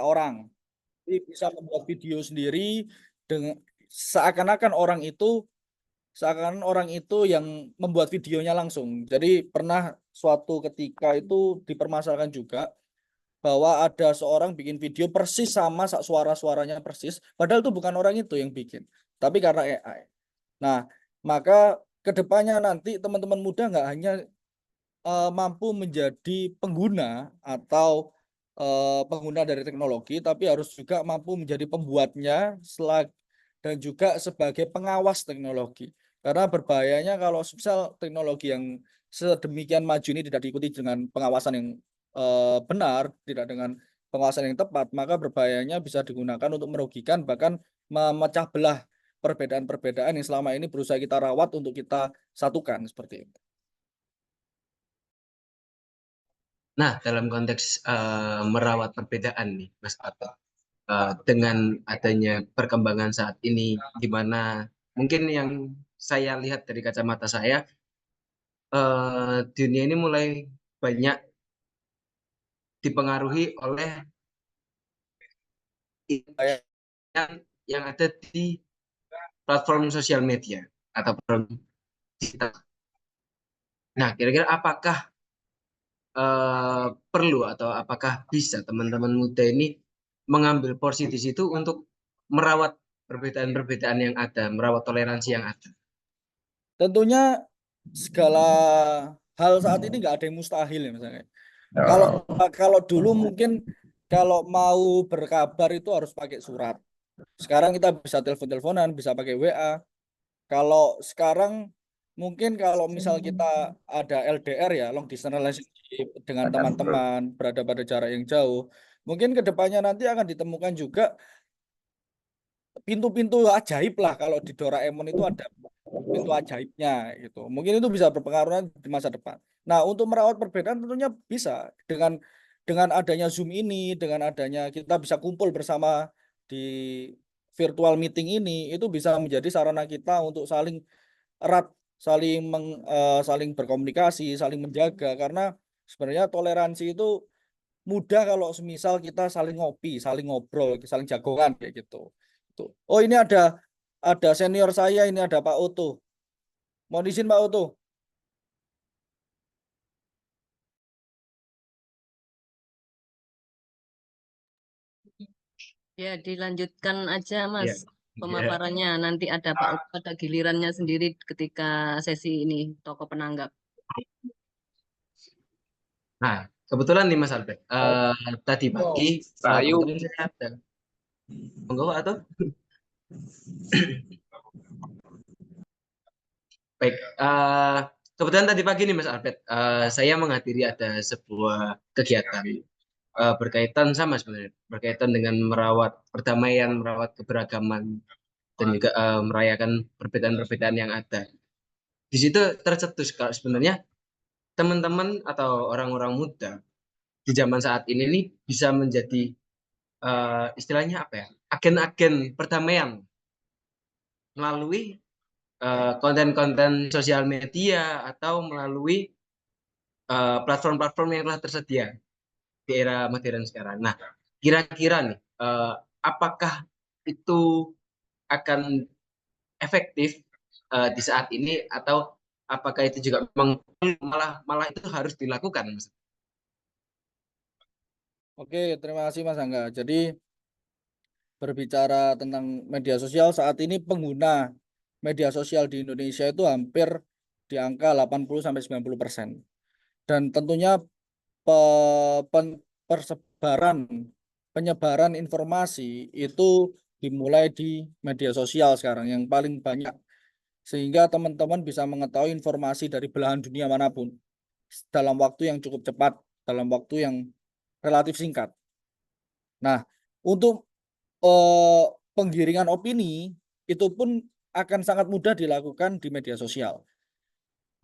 orang. Jadi bisa membuat video sendiri dengan seakan-akan orang itu yang membuat videonya langsung. Jadi pernah suatu ketika itu dipermasalahkan juga bahwa ada seorang bikin video persis sama suara-suaranya persis, padahal itu bukan orang itu yang bikin, tapi karena AI. Nah, maka kedepannya nanti teman-teman muda nggak hanya mampu menjadi pengguna atau pengguna dari teknologi, tapi harus juga mampu menjadi pembuatnya dan juga sebagai pengawas teknologi. Karena berbahayanya kalau misal teknologi yang sedemikian maju ini tidak diikuti dengan pengawasan yang benar, tidak dengan pengawasan yang tepat, maka berbahayanya bisa digunakan untuk merugikan bahkan memecah belah perbedaan-perbedaan yang selama ini berusaha kita rawat untuk kita satukan seperti itu. Nah, dalam konteks merawat perbedaan nih, Mas Atta, dengan adanya perkembangan saat ini, gimana mungkin yang saya lihat dari kacamata saya, dunia ini mulai banyak dipengaruhi oleh yang ada di platform sosial media atau platform digital. Nah, kira-kira apakah perlu atau apakah bisa teman-teman muda ini mengambil porsi di situ untuk merawat perbedaan-perbedaan yang ada, merawat toleransi yang ada? Tentunya segala hal saat ini nggak ada yang mustahil ya misalnya. Kalau kalau dulu mungkin kalau mau berkabar itu harus pakai surat. Sekarang kita bisa telepon-teleponan, bisa pakai WA. Kalau sekarang mungkin kalau misal kita ada LDR ya, long distance relationship dengan teman-teman berada pada jarak yang jauh, mungkin kedepannya nanti akan ditemukan juga pintu-pintu ajaib lah kalau di Doraemon itu ada pintu ajaibnya gitu. Mungkin itu bisa berpengaruh di masa depan. Nah, untuk merawat perbedaan tentunya bisa dengan adanya Zoom ini, dengan adanya kita bisa kumpul bersama di virtual meeting ini, itu bisa menjadi sarana kita untuk saling erat, saling berkomunikasi, saling menjaga karena sebenarnya toleransi itu mudah kalau semisal kita saling ngopi, saling ngobrol, saling jagongan kayak gitu. Tuh. Oh, ini ada senior saya, ini ada Pak Oto. Mohon izin Pak Oto. Ya, dilanjutkan aja Mas Ya, ya. pemaparannya. Nanti ada Pak Oka, ada gilirannya sendiri ketika sesi ini tokoh penanggap. Nah, kebetulan nih Mas Albert, tadi pagi teman-teman saya ada. Monggo Pak, atau baik, kebetulan tadi pagi nih Mas Albert, saya menghadiri ada sebuah kegiatan berkaitan sama sebenarnya, berkaitan dengan merawat perdamaian, merawat keberagaman, dan juga merayakan perbedaan-perbedaan yang ada. Di situ tercetus kalau sebenarnya teman-teman atau orang-orang muda di zaman saat ini nih bisa menjadi istilahnya apa ya, agen-agen perdamaian melalui konten-konten sosial media atau melalui platform-platform yang telah tersedia di era modern sekarang. Nah, kira-kira nih, apakah itu akan efektif di saat ini atau apakah itu juga malah itu harus dilakukan, Mas? Oke, terima kasih Mas Angga. Jadi berbicara tentang media sosial saat ini pengguna media sosial di Indonesia itu hampir di angka 80-90%. Dan tentunya persebaran penyebaran informasi itu dimulai di media sosial sekarang yang paling banyak sehingga teman-teman bisa mengetahui informasi dari belahan dunia manapun dalam waktu yang cukup cepat, dalam waktu yang relatif singkat. Nah, untuk eh, penggiringan opini itu pun akan sangat mudah dilakukan di media sosial.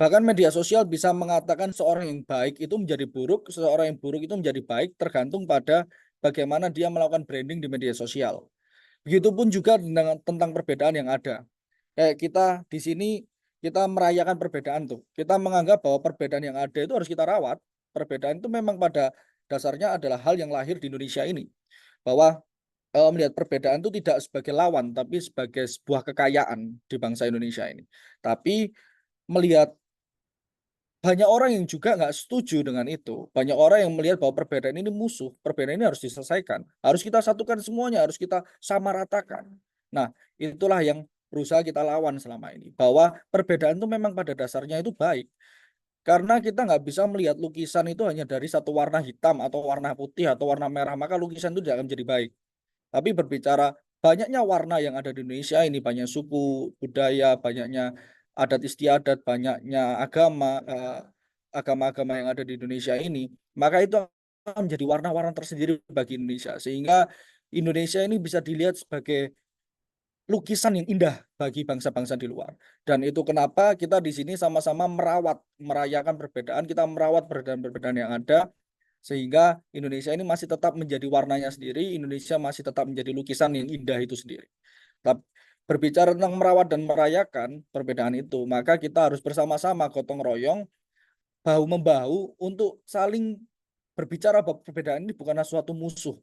Bahkan media sosial bisa mengatakan seorang yang baik itu menjadi buruk, seseorang yang buruk itu menjadi baik, tergantung pada bagaimana dia melakukan branding di media sosial. Begitupun juga tentang perbedaan yang ada. Kayak kita di sini kita merayakan perbedaan tuh. Kita menganggap bahwa perbedaan yang ada itu harus kita rawat. Perbedaan itu memang pada dasarnya adalah hal yang lahir di Indonesia ini. bahwa melihat perbedaan itu tidak sebagai lawan, tapi sebagai sebuah kekayaan di bangsa Indonesia ini. Tapi melihat banyak orang yang juga nggak setuju dengan itu. Banyak orang yang melihat bahwa perbedaan ini musuh, perbedaan ini harus diselesaikan. Harus kita satukan semuanya, harus kita samaratakan. Nah, itulah yang berusaha kita lawan selama ini. Bahwa perbedaan itu memang pada dasarnya itu baik. Karena kita nggak bisa melihat lukisan itu hanya dari satu warna hitam atau warna putih atau warna merah, maka lukisan itu tidak akan menjadi baik. Tapi berbicara banyaknya warna yang ada di Indonesia ini, banyak suku, budaya, banyaknya adat istiadat, banyaknya agama-agama yang ada di Indonesia ini, maka itu akan menjadi warna-warna tersendiri bagi Indonesia. Sehingga Indonesia ini bisa dilihat sebagai lukisan yang indah bagi bangsa-bangsa di luar. Dan itu kenapa kita di sini sama-sama merayakan perbedaan, kita merawat perbedaan-perbedaan yang ada, sehingga Indonesia ini masih tetap menjadi warnanya sendiri, Indonesia masih tetap menjadi lukisan yang indah itu sendiri. Tapi berbicara tentang merawat dan merayakan perbedaan itu, maka kita harus bersama-sama gotong royong, bahu-membahu untuk saling berbicara bahwa perbedaan ini bukanlah suatu musuh.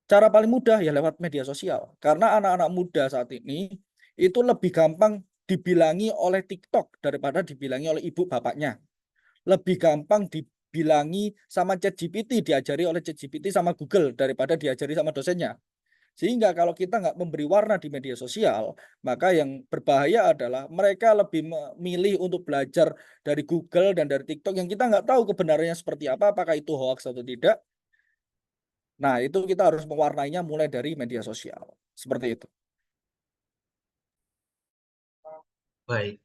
Cara paling mudah ya lewat media sosial. Karena anak-anak muda saat ini itu lebih gampang dibilangi oleh TikTok daripada dibilangi oleh ibu bapaknya. Lebih gampang dibilangi sama ChatGPT, diajari oleh ChatGPT sama Google daripada diajari sama dosennya. Sehingga kalau kita nggak memberi warna di media sosial, maka yang berbahaya adalah mereka lebih memilih untuk belajar dari Google dan dari TikTok yang kita nggak tahu kebenarannya seperti apa, apakah itu hoax atau tidak. Nah, itu kita harus mewarnainya mulai dari media sosial. Seperti itu. Baik,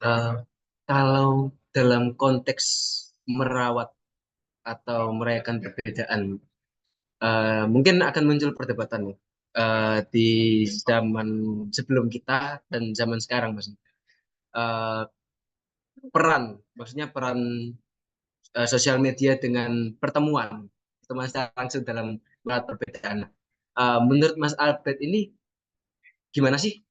kalau dalam konteks merawat atau merayakan perbedaan, mungkin akan muncul perdebatan nih, di zaman sebelum kita dan zaman sekarang, Mas. Eh, maksudnya peran sosial media dengan pertemuan secara langsung dalam merawat perbedaan. Menurut Mas Albert ini gimana sih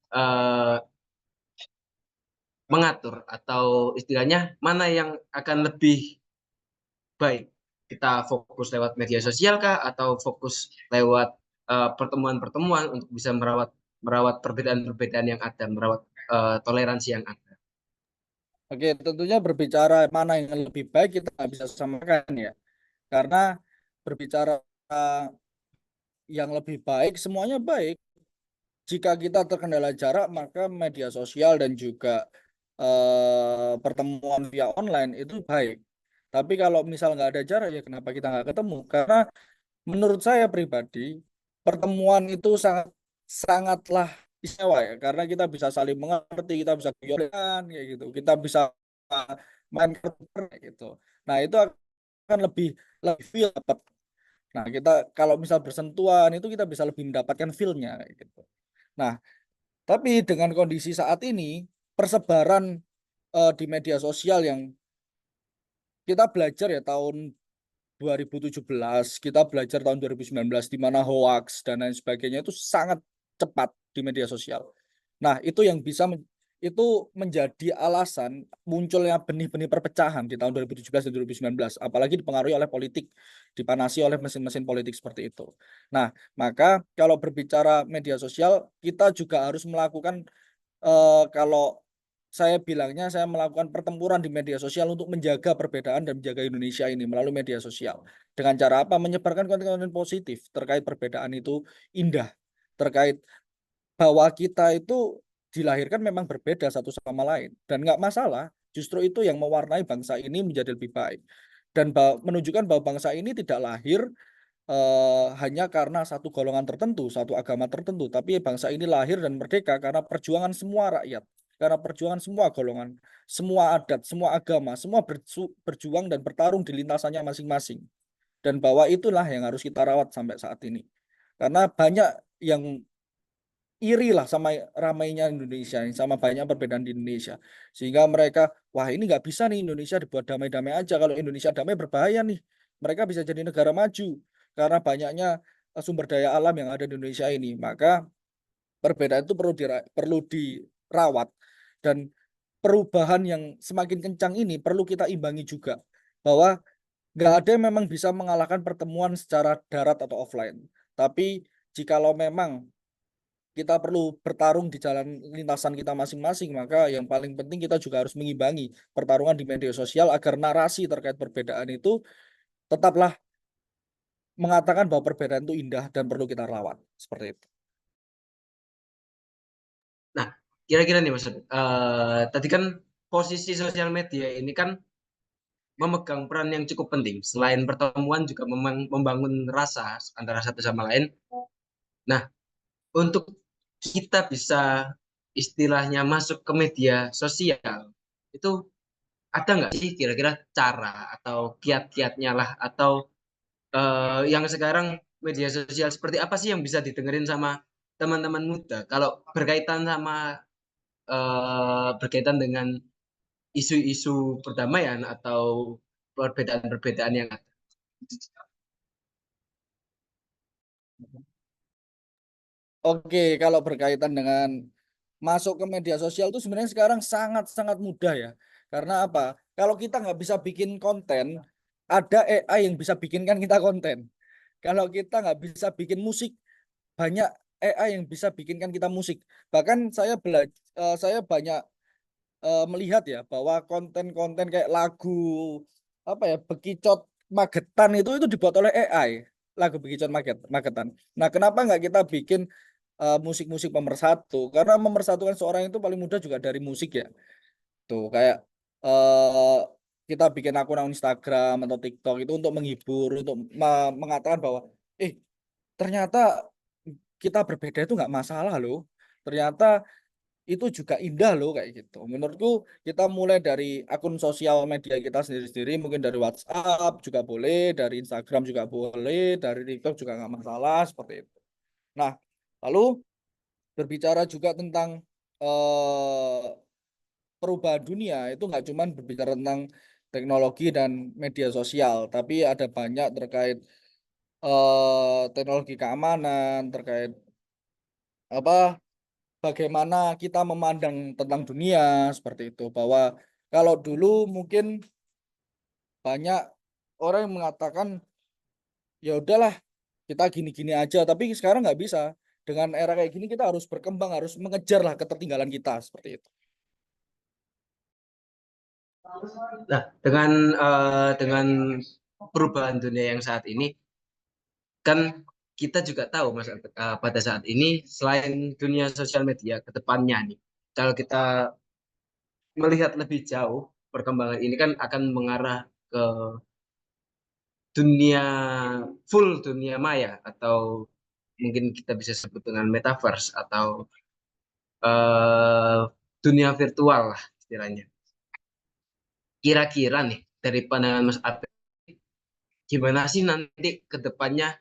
mengatur atau istilahnya mana yang akan lebih baik? Kita fokus lewat media sosial kah atau fokus lewat pertemuan-pertemuan untuk bisa merawat merawat perbedaan-perbedaan yang ada, merawat toleransi yang ada. Oke, tentunya berbicara mana yang lebih baik kita nggak bisa samakan ya. Karena berbicara yang lebih baik, semuanya baik. Jika kita terkendala jarak, maka media sosial dan juga pertemuan via online itu baik. Tapi kalau misal nggak ada jarak, ya kenapa kita nggak ketemu? Karena menurut saya pribadi, pertemuan itu sangatlah istimewa ya, karena kita bisa saling mengerti, kita bisa guyonan kayak gitu, kita bisa main kartu kayak gitu. Nah, itu akan lebih feel dapat. Nah, kita kalau misal bersentuhan itu kita bisa lebih mendapatkan feel-nya kayak gitu. Nah, tapi dengan kondisi saat ini, persebaran di media sosial yang kita belajar ya tahun 2017, kita belajar tahun 2019 di mana hoax dan lain sebagainya itu sangat cepat di media sosial. Nah, itu yang itu menjadi alasan munculnya benih-benih perpecahan di tahun 2017 dan 2019, apalagi dipengaruhi oleh politik, dipanasi oleh mesin-mesin politik seperti itu. Nah, maka kalau berbicara media sosial, kita juga harus melakukan kalau saya bilangnya saya melakukan pertempuran di media sosial untuk menjaga perbedaan dan menjaga Indonesia ini melalui media sosial. Dengan cara apa? Menyebarkan konten-konten positif terkait perbedaan itu indah, terkait bahwa kita itu dilahirkan memang berbeda satu sama lain dan nggak masalah. Justru itu yang mewarnai bangsa ini menjadi lebih baik dan menunjukkan bahwa bangsa ini tidak lahir hanya karena satu golongan tertentu, satu agama tertentu, tapi bangsa ini lahir dan merdeka karena perjuangan semua rakyat, karena perjuangan semua golongan, semua adat, semua agama, semua berjuang dan bertarung di lintasannya masing-masing. Dan bahwa itulah yang harus kita rawat sampai saat ini. Karena banyak yang iri lah sama ramainya Indonesia, sama banyak perbedaan di Indonesia. Sehingga mereka, wah ini nggak bisa nih Indonesia dibuat damai-damai aja. Kalau Indonesia damai berbahaya nih. Mereka bisa jadi negara maju karena banyaknya sumber daya alam yang ada di Indonesia ini. Maka perbedaan itu perlu dirawat dan perubahan yang semakin kencang ini perlu kita imbangi juga bahwa nggak ada yang memang bisa mengalahkan pertemuan secara darat atau offline. Tapi jikalau memang kita perlu bertarung di jalan lintasan kita masing-masing, maka yang paling penting kita juga harus mengimbangi pertarungan di media sosial agar narasi terkait perbedaan itu tetaplah mengatakan bahwa perbedaan itu indah dan perlu kita rawat. Seperti itu. Nah, kira-kira nih Mas, tadi kan posisi sosial media ini kan memegang peran yang cukup penting. Selain pertemuan juga membangun rasa antara satu sama lain. Nah, untuk kita bisa istilahnya masuk ke media sosial, itu ada nggak sih kira-kira cara atau kiat-kiatnya lah, atau yang sekarang media sosial seperti apa sih yang bisa didengerin sama teman-teman muda kalau berkaitan dengan isu-isu perdamaian atau perbedaan-perbedaan yang ada. Oke, kalau berkaitan dengan masuk ke media sosial itu sebenarnya sekarang sangat-sangat mudah ya. Karena apa? Kalau kita nggak bisa bikin konten, ada AI yang bisa bikinkan kita konten. Kalau kita nggak bisa bikin musik, banyak AI yang bisa bikinkan kita musik. Bahkan saya banyak melihat ya bahwa konten-konten kayak lagu apa ya Bekicot Magetan itu dibuat oleh AI, lagu Bekicot Magetan. Nah, kenapa nggak kita bikin musik-musik pemersatu? Karena memersatukan seorang itu paling mudah juga dari musik ya. Tuh kayak eh kita bikin akun Instagram atau TikTok itu untuk menghibur, untuk mengatakan bahwa ternyata kita berbeda itu nggak masalah loh. Ternyata itu juga indah loh kayak gitu. Menurutku kita mulai dari akun sosial media kita sendiri-sendiri, mungkin dari WhatsApp juga boleh, dari Instagram juga boleh, dari TikTok juga nggak masalah seperti itu. Nah, lalu berbicara juga tentang eh, perubahan dunia itu nggak cuma berbicara tentang teknologi dan media sosial, tapi ada banyak terkait teknologi keamanan, terkait apa bagaimana kita memandang tentang dunia seperti itu. Bahwa kalau dulu mungkin banyak orang yang mengatakan ya udahlah kita gini-gini aja, tapi sekarang nggak bisa. Dengan era kayak gini kita harus berkembang, harus mengejar lah ketertinggalan kita seperti itu. Nah, dengan perubahan dunia yang saat ini, kan kita juga tahu Mas, pada saat ini selain dunia sosial media ke depannya nih, kalau kita melihat lebih jauh, perkembangan ini kan akan mengarah ke dunia dunia maya, atau mungkin kita bisa sebut dengan metaverse, atau eh, dunia virtual lah istilahnya. Kira-kira nih dari pandangan Mas Ate, gimana sih nanti ke depannya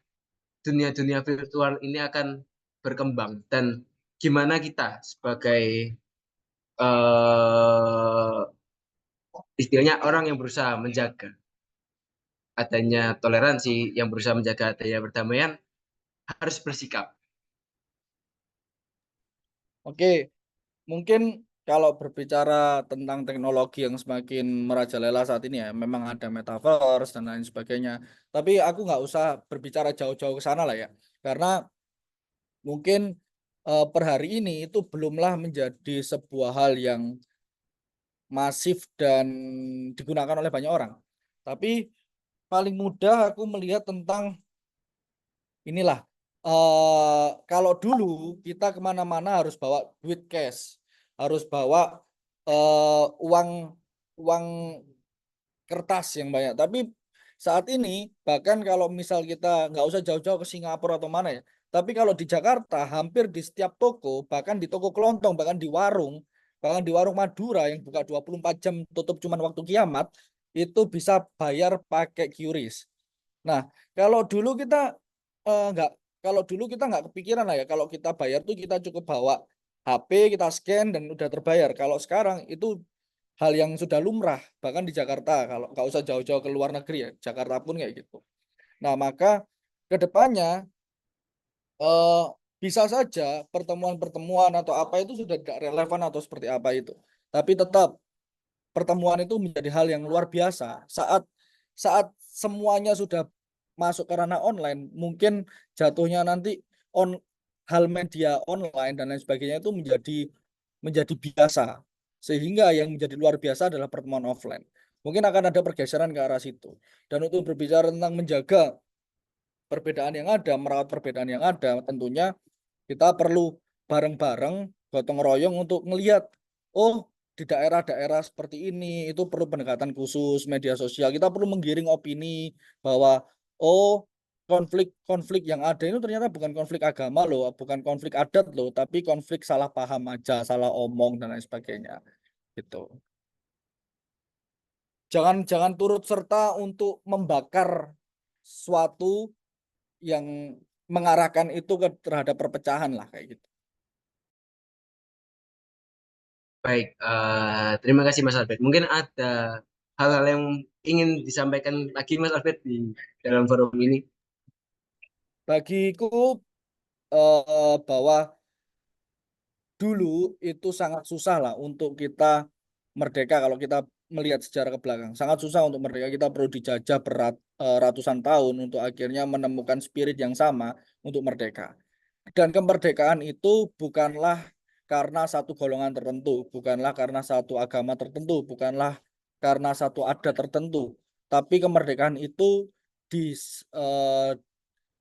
dunia-dunia virtual ini akan berkembang, dan gimana kita sebagai eh, istilahnya orang yang berusaha menjaga adanya toleransi, yang berusaha menjaga adanya perdamaian, harus bersikap. Oke, mungkin kalau berbicara tentang teknologi yang semakin merajalela saat ini ya, memang ada metaverse dan lain sebagainya. Tapi aku nggak usah berbicara jauh-jauh ke sana lah ya, karena mungkin per hari ini itu belumlah menjadi sebuah hal yang masif dan digunakan oleh banyak orang. Tapi paling mudah aku melihat tentang inilah. Kalau dulu kita kemana-mana harus bawa duit cash, harus bawa uang uang kertas yang banyak. Tapi saat ini bahkan kalau misal kita nggak usah jauh-jauh ke Singapura atau mana ya, tapi kalau di Jakarta hampir di setiap toko, bahkan di toko kelontong, bahkan di warung Madura yang buka 24 jam tutup cuman waktu kiamat, itu bisa bayar pakai QRIS. Nah, kalau dulu kita nggak kalau dulu kita nggak kepikiran lah ya kalau kita bayar tuh kita cukup bawa HP, kita scan dan udah terbayar. Kalau sekarang itu hal yang sudah lumrah bahkan di Jakarta kalau nggak usah jauh-jauh ke luar negeri ya Jakarta pun kayak gitu. Nah maka kedepannya eh, bisa saja pertemuan-pertemuan atau apa itu sudah tidak relevan atau seperti apa itu. Tapi tetap pertemuan itu menjadi hal yang luar biasa saat saat semuanya sudah masuk ke ranah online mungkin jatuhnya nanti on hal media online dan lain sebagainya itu menjadi biasa. Sehingga yang menjadi luar biasa adalah pertemuan offline. Mungkin akan ada pergeseran ke arah situ. Dan untuk berbicara tentang menjaga perbedaan yang ada, merawat perbedaan yang ada, tentunya kita perlu bareng-bareng, gotong royong untuk melihat, oh di daerah-daerah seperti ini itu perlu pendekatan khusus media sosial. Kita perlu menggiring opini bahwa, oh konflik-konflik yang ada ini ternyata bukan konflik agama loh, bukan konflik adat loh, tapi konflik salah paham aja, salah omong dan lain sebagainya. Gitu. Jangan turut serta untuk membakar suatu yang mengarahkan itu terhadap perpecahan lah kayak gitu. Baik, terima kasih Mas Albert. Mungkin ada hal-hal yang ingin disampaikan lagi Mas Albert di dalam forum ini. Bagiku bahwa dulu itu sangat susah lah untuk kita merdeka kalau kita melihat sejarah ke belakang. Sangat susah untuk merdeka. Kita perlu dijajah ratusan tahun untuk akhirnya menemukan spirit yang sama untuk merdeka. Dan kemerdekaan itu bukanlah karena satu golongan tertentu, bukanlah karena satu agama tertentu, bukanlah karena satu adat tertentu, tapi kemerdekaan itu di, eh,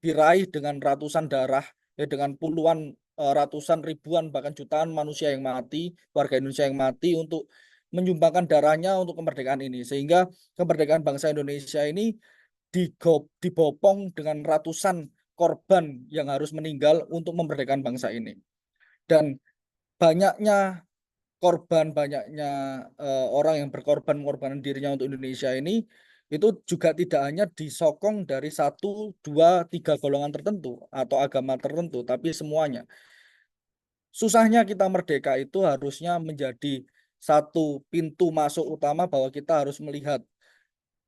diraih dengan ratusan darah, ya dengan puluhan, ratusan ribuan bahkan jutaan manusia yang mati, warga Indonesia yang mati untuk menyumbangkan darahnya untuk kemerdekaan ini, sehingga kemerdekaan bangsa Indonesia ini dibopong dengan ratusan korban yang harus meninggal untuk memerdekakan bangsa ini. Dan banyaknya korban, banyaknya orang yang mengorbankan dirinya untuk Indonesia ini itu juga tidak hanya disokong dari satu, dua, tiga golongan tertentu atau agama tertentu, tapi semuanya. Susahnya kita merdeka itu harusnya menjadi satu pintu masuk utama bahwa kita harus melihat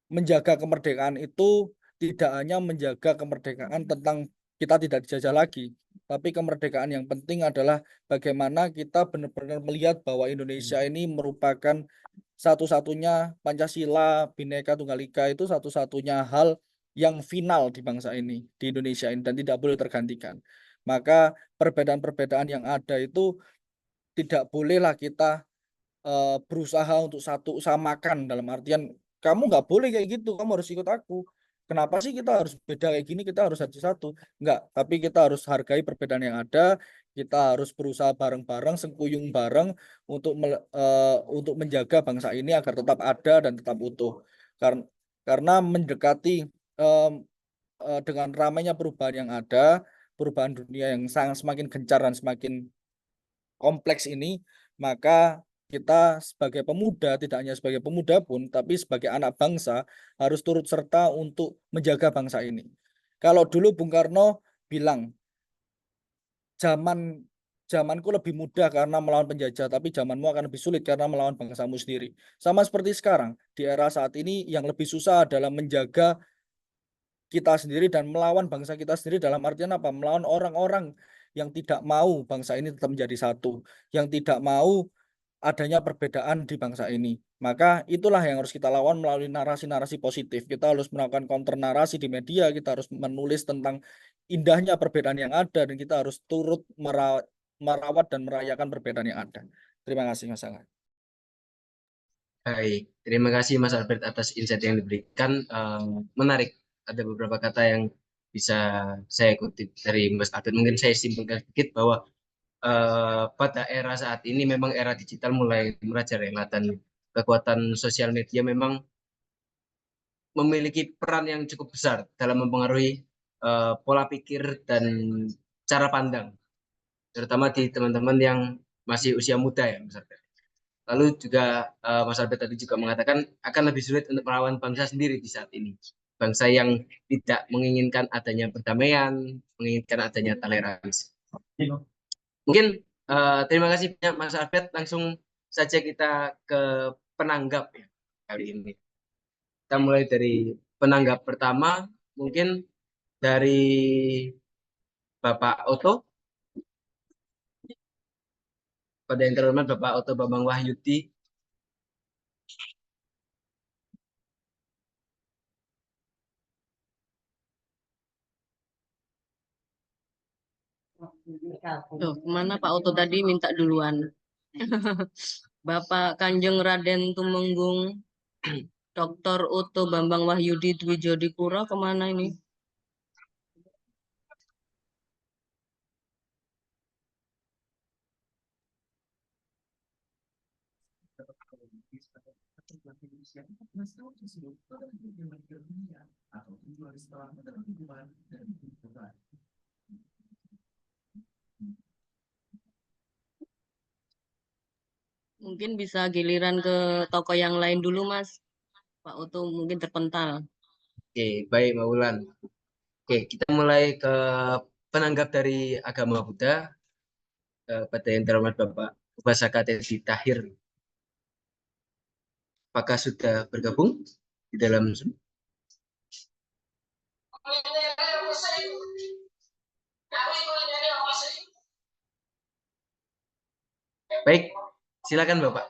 menjaga kemerdekaan itu tidak hanya menjaga kemerdekaan tentang kita tidak dijajah lagi, tapi kemerdekaan yang penting adalah bagaimana kita benar-benar melihat bahwa Indonesia ini merupakan satu-satunya Pancasila, Bhinneka Tunggal Ika itu satu-satunya hal yang final di bangsa ini, di Indonesia ini, dan tidak boleh tergantikan. Maka perbedaan-perbedaan yang ada itu tidak bolehlah kita berusaha untuk satu samakan dalam artian kamu nggak boleh kayak gitu, kamu harus ikut aku. Kenapa sih kita harus beda kayak gini? Kita harus jadi satu. Enggak, tapi kita harus hargai perbedaan yang ada. Kita harus berusaha bareng-bareng, sengkuyung bareng untuk menjaga bangsa ini agar tetap ada dan tetap utuh. Karena mendekati dengan ramainya perubahan yang ada, perubahan dunia yang sangat semakin gencar dan semakin kompleks ini, maka kita sebagai pemuda, tidak hanya sebagai pemuda pun, tapi sebagai anak bangsa harus turut serta untuk menjaga bangsa ini. Kalau dulu Bung Karno bilang, zaman zamanku lebih mudah karena melawan penjajah, tapi zamanmu akan lebih sulit karena melawan bangsamu sendiri. Sama seperti sekarang, di era saat ini yang lebih susah adalah menjaga kita sendiri dan melawan bangsa kita sendiri dalam artian apa? Melawan orang-orang yang tidak mau bangsa ini tetap menjadi satu, yang tidak mau adanya perbedaan di bangsa ini. Maka itulah yang harus kita lawan melalui narasi-narasi positif. Kita harus melakukan counter narasi di media, kita harus menulis tentang indahnya perbedaan yang ada, dan kita harus turut merawat dan merayakan perbedaan yang ada. Terima kasih, Mas Angga. Baik, terima kasih Mas Albert atas insight yang diberikan. Menarik, ada beberapa kata yang bisa saya kutip dari Mas Albert. Mungkin saya simpulkan sedikit bahwa pada era saat ini memang era digital mulai merajalela dan kekuatan sosial media memang memiliki peran yang cukup besar dalam mempengaruhi pola pikir dan cara pandang, terutama di teman-teman yang masih usia muda ya, Mas Albert. Lalu juga Mas Albert tadi juga mengatakan akan lebih sulit untuk melawan bangsa sendiri di saat ini. Bangsa yang tidak menginginkan adanya perdamaian, menginginkan adanya toleransi. Mungkin terima kasih banyak Mas Albert. Langsung saja kita ke penanggap ya, kali ini. Kita mulai dari penanggap pertama, mungkin dari Bapak Oto. Pada yang terhormat Bapak Oto Bambang Wahyudi. Loh, kemana Pak Oto tadi minta duluan? Bapak Kanjeng Raden Tumenggung, Dr. Oto Bambang Wahyudi Dwijodipuro kemana ini? Mungkin bisa giliran ke toko yang lain dulu, Mas. Pak Oto mungkin terpental. Oke, baik Mbak Wulan. Oke, kita mulai ke penanggap dari agama Buddha, pada yang terhormat Bapak Upasaka Teddy Tahir. Apakah sudah bergabung di dalam Zoom? Baik, silakan Bapak.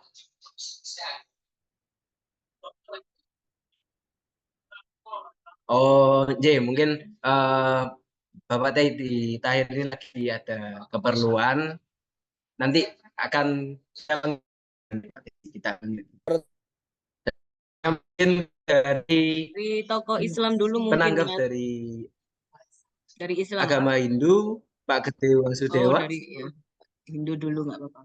Oh, J, mungkin Bapak Teddy Tahir ini lagi ada keperluan. Nanti akan kita mungkin dari Di toko Islam dulu mungkin, penanggap Mas. dari Dari Islam, Pak. agama Hindu, Pak Gede Oh, Wasudewa. dari ya. Hindu dulu nggak apa-apa.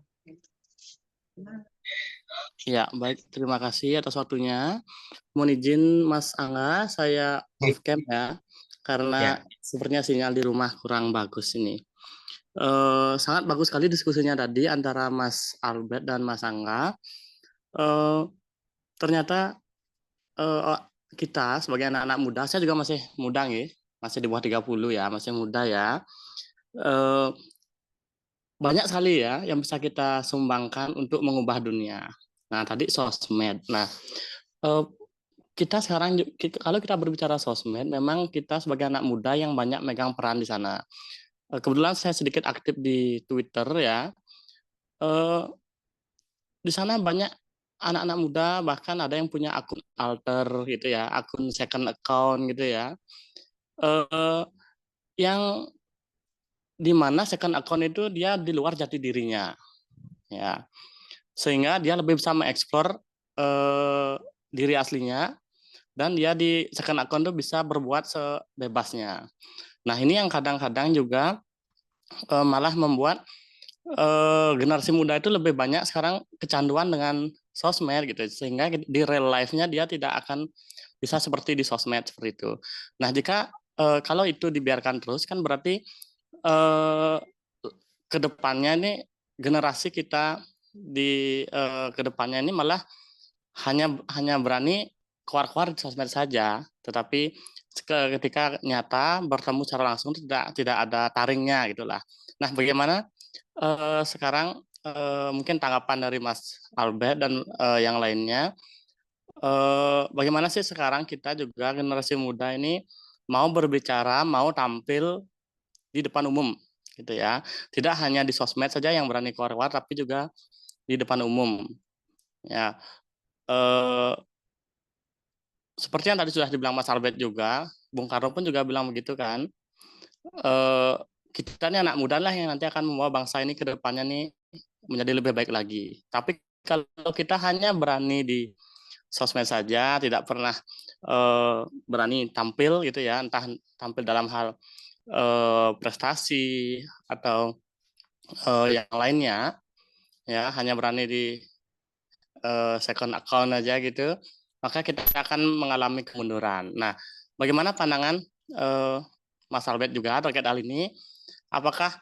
Ya, baik. Terima kasih atas waktunya. Mohon izin Mas Angga, saya off cam ya, karena sepertinya sinyal di rumah kurang bagus ini. Sangat bagus sekali diskusinya tadi antara Mas Albert dan Mas Angga. Ternyata kita sebagai anak-anak muda, saya juga masih muda nih, masih di bawah 30 ya, masih muda ya. Banyak sekali ya yang bisa kita sumbangkan untuk mengubah dunia. Nah, tadi sosmed. Nah, kita sekarang kalau kita berbicara sosmed, memang kita sebagai anak muda yang banyak megang peran di sana. Kebetulan saya sedikit aktif di Twitter ya. Di sana banyak anak-anak muda, bahkan ada yang punya akun alter gitu ya, akun second account gitu ya. Yang di mana second account itu dia di luar jati dirinya. Ya. Sehingga dia lebih bisa mengeksplor diri aslinya, dan dia di second account itu bisa berbuat sebebasnya. Nah, ini yang kadang-kadang juga malah membuat generasi muda itu lebih banyak sekarang kecanduan dengan sosmed gitu, sehingga di real life-nya dia tidak akan bisa seperti di sosmed seperti itu. Nah, jika kalau itu dibiarkan terus kan berarti kedepannya ini generasi kita di kedepannya ini malah hanya berani keluar-keluar di sosmed saja, tetapi ketika nyata bertemu secara langsung tidak ada taringnya gitulah. Nah, bagaimana sekarang mungkin tanggapan dari Mas Albert dan yang lainnya, bagaimana sih sekarang kita juga generasi muda ini mau berbicara, mau tampil di depan umum gitu ya, tidak hanya di sosmed saja yang berani keluar-keluar, tapi juga di depan umum ya. Seperti yang tadi sudah dibilang Mas Albert juga, Bung Karno pun juga bilang begitu kan, kita ini anak muda lah yang nanti akan membawa bangsa ini ke depannya nih menjadi lebih baik lagi. Tapi kalau kita hanya berani di sosmed saja, tidak pernah berani tampil gitu ya, entah tampil dalam hal prestasi atau yang lainnya, ya hanya berani di second account aja gitu, maka kita akan mengalami kemunduran. Nah, bagaimana pandangan Mas Albert juga terkait hal ini? Apakah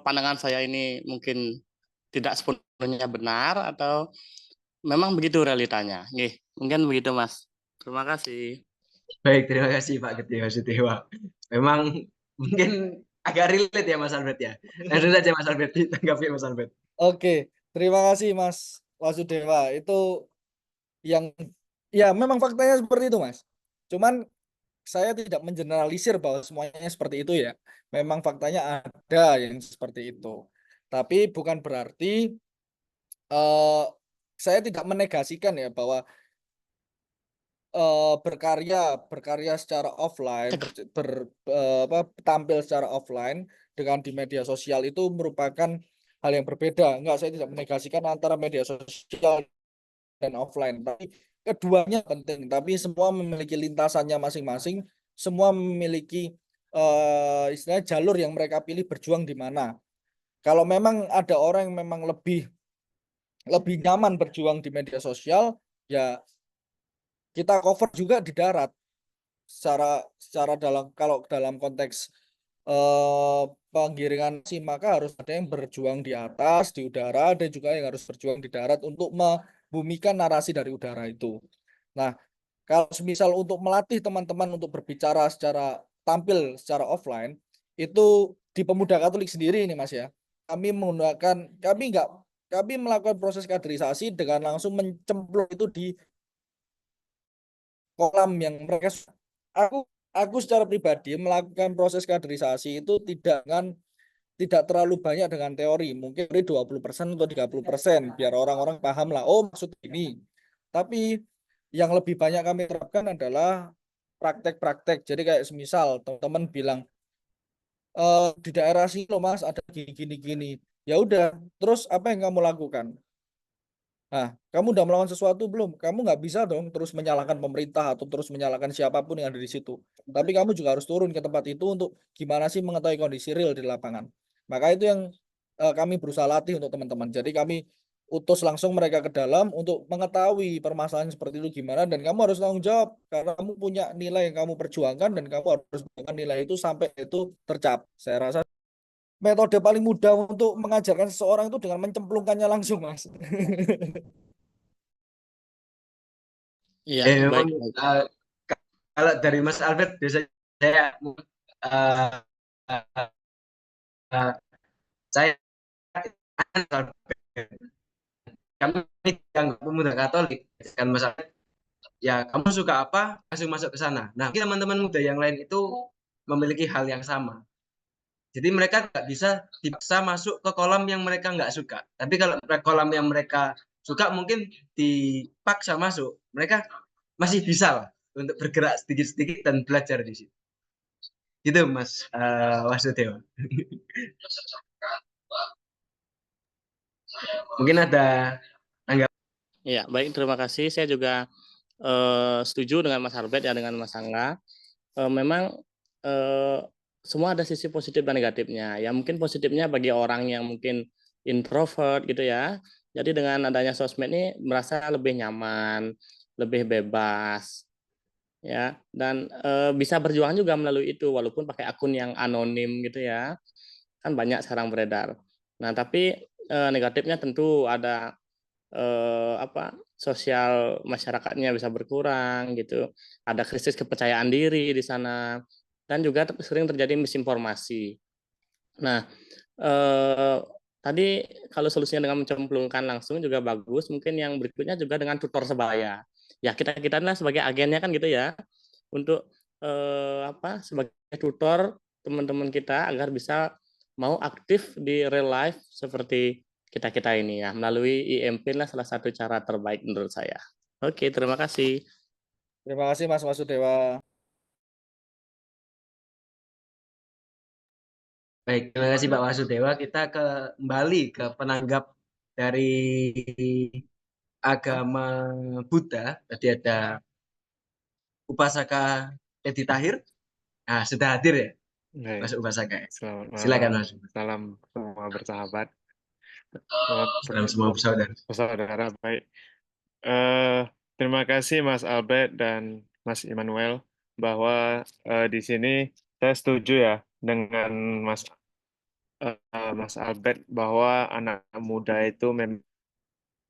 pandangan saya ini mungkin tidak sepenuhnya benar atau memang begitu realitanya? Nih, mungkin begitu Mas. Terima kasih. Baik, terima kasih Pak Gede Wasudewa. Memang mungkin agak relate ya Mas Albert ya. Langsung saja Mas Albert, ditanggapi Mas Albert. Oke, terima kasih Mas Wasudewa. Itu yang ya memang faktanya seperti itu, Mas. Cuman saya tidak mengeneralisir bahwa semuanya seperti itu ya. Memang faktanya ada yang seperti itu. Tapi bukan berarti saya tidak menegasikan ya bahwa berkarya secara offline, tampil secara offline dengan di media sosial itu merupakan hal yang berbeda. Enggak, saya tidak menegasikan antara media sosial dan offline, tapi keduanya penting, tapi semua memiliki lintasannya masing-masing, semua memiliki istilahnya jalur yang mereka pilih berjuang di mana. Kalau memang ada orang yang memang lebih nyaman berjuang di media sosial, ya kita cover juga di darat secara kalau dalam konteks penggiringan sih, maka harus ada yang berjuang di atas di udara, ada juga yang harus berjuang di darat untuk membumikan narasi dari udara itu. Nah, kalau misal untuk melatih teman-teman untuk berbicara tampil secara offline, itu di Pemuda Katolik sendiri ini Mas ya, kami melakukan proses kaderisasi dengan langsung mencemplung itu di kolam yang mereka. Aku secara pribadi melakukan proses kaderisasi itu tidak terlalu banyak dengan teori, mungkin 20% atau 30%, biar orang-orang paham lah, oh maksud ini. Tapi yang lebih banyak kami terapkan adalah praktek-praktek. Jadi kayak semisal teman-teman bilang, di daerah sini loh Mas ada gini. Ya udah, terus apa yang kamu lakukan? Nah, kamu udah melakukan sesuatu belum? Kamu nggak bisa dong terus menyalahkan pemerintah atau terus menyalahkan siapapun yang ada di situ. Tapi kamu juga harus turun ke tempat itu untuk gimana sih mengetahui kondisi real di lapangan. Maka itu yang kami berusaha latih untuk teman-teman. Jadi kami utus langsung mereka ke dalam untuk mengetahui permasalahan seperti itu gimana, dan kamu harus tanggung jawab karena kamu punya nilai yang kamu perjuangkan dan kamu harus perjuangkan nilai itu sampai itu tercapai. Saya rasa metode paling mudah untuk mengajarkan seseorang itu dengan mencemplungkannya langsung, Mas. Iya, Memang baik. kalau dari Mas Albert biasanya uh, uh, saya kami yang pemuda Katolik kan Mas Albert, ya kamu suka apa langsung masuk ke sana. Nah, mungkin teman-teman muda yang lain itu memiliki hal yang sama. Jadi mereka nggak bisa dipaksa masuk ke kolam yang mereka nggak suka. Tapi kalau kolam yang mereka suka mungkin dipaksa masuk, mereka masih bisa lah untuk bergerak sedikit-sedikit dan belajar di situ. Gitu Mas Wasudewa. Mungkin ada tanggapan. Ya, baik, terima kasih. Saya juga setuju dengan Mas Albert ya, dengan Mas Angga. Memang semua ada sisi positif dan negatifnya. Ya mungkin positifnya bagi orang yang mungkin introvert gitu ya. Jadi dengan adanya sosmed ini merasa lebih nyaman, lebih bebas ya, dan bisa berjuang juga melalui itu walaupun pakai akun yang anonim gitu ya. Kan banyak sekarang beredar. Nah, tapi negatifnya tentu ada sosial masyarakatnya bisa berkurang gitu. Ada krisis kepercayaan diri di sana dan juga sering terjadi misinformasi. Nah, tadi kalau solusinya dengan mencemplungkan langsung juga bagus. Mungkin yang berikutnya juga dengan tutor sebaya. Ya kita adalah sebagai agennya kan gitu ya, untuk sebagai tutor teman-teman kita agar bisa mau aktif di real life seperti kita ini ya, melalui IMP lah salah satu cara terbaik menurut saya. Oke, terima kasih. Terima kasih Mas Wasudewa. Baik, terima kasih Pak Wasudewa. Kita kembali ke penanggap dari agama Buddha. Tadi ada Upasaka Edi Tahir. Nah, sudah hadir ya, Mas Baik, Upasaka. selamat Silakan malam. Mas. Salam semua bersahabat. Salam semua bersaudara. Bersaudara, baik. Eh, Terima kasih Mas Albert dan Mas Immanuel bahwa di sini saya setuju ya dengan Mas Albert bahwa anak muda itu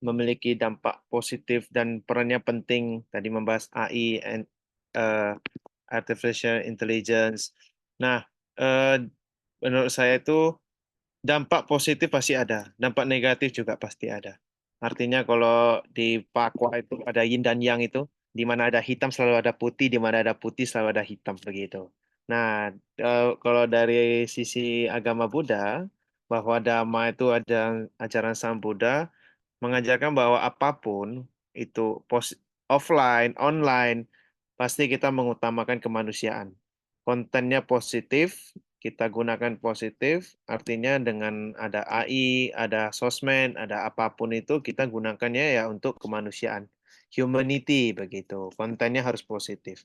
memiliki dampak positif dan perannya penting. Tadi membahas AI and artificial intelligence. Nah, eh, menurut saya itu dampak positif pasti ada, dampak negatif juga pasti ada. Artinya kalau di Papua itu ada yin dan yang itu, di mana ada hitam selalu ada putih, di mana ada putih selalu ada hitam begitu. Nah, kalau dari sisi agama Buddha, bahwa Dhamma itu ada ajaran Sang Buddha, mengajarkan bahwa apapun itu offline, online, pasti kita mengutamakan kemanusiaan. Kontennya positif, kita gunakan positif, artinya dengan ada AI, ada sosmed, ada apapun itu kita gunakannya ya untuk kemanusiaan, humanity begitu. Kontennya harus positif.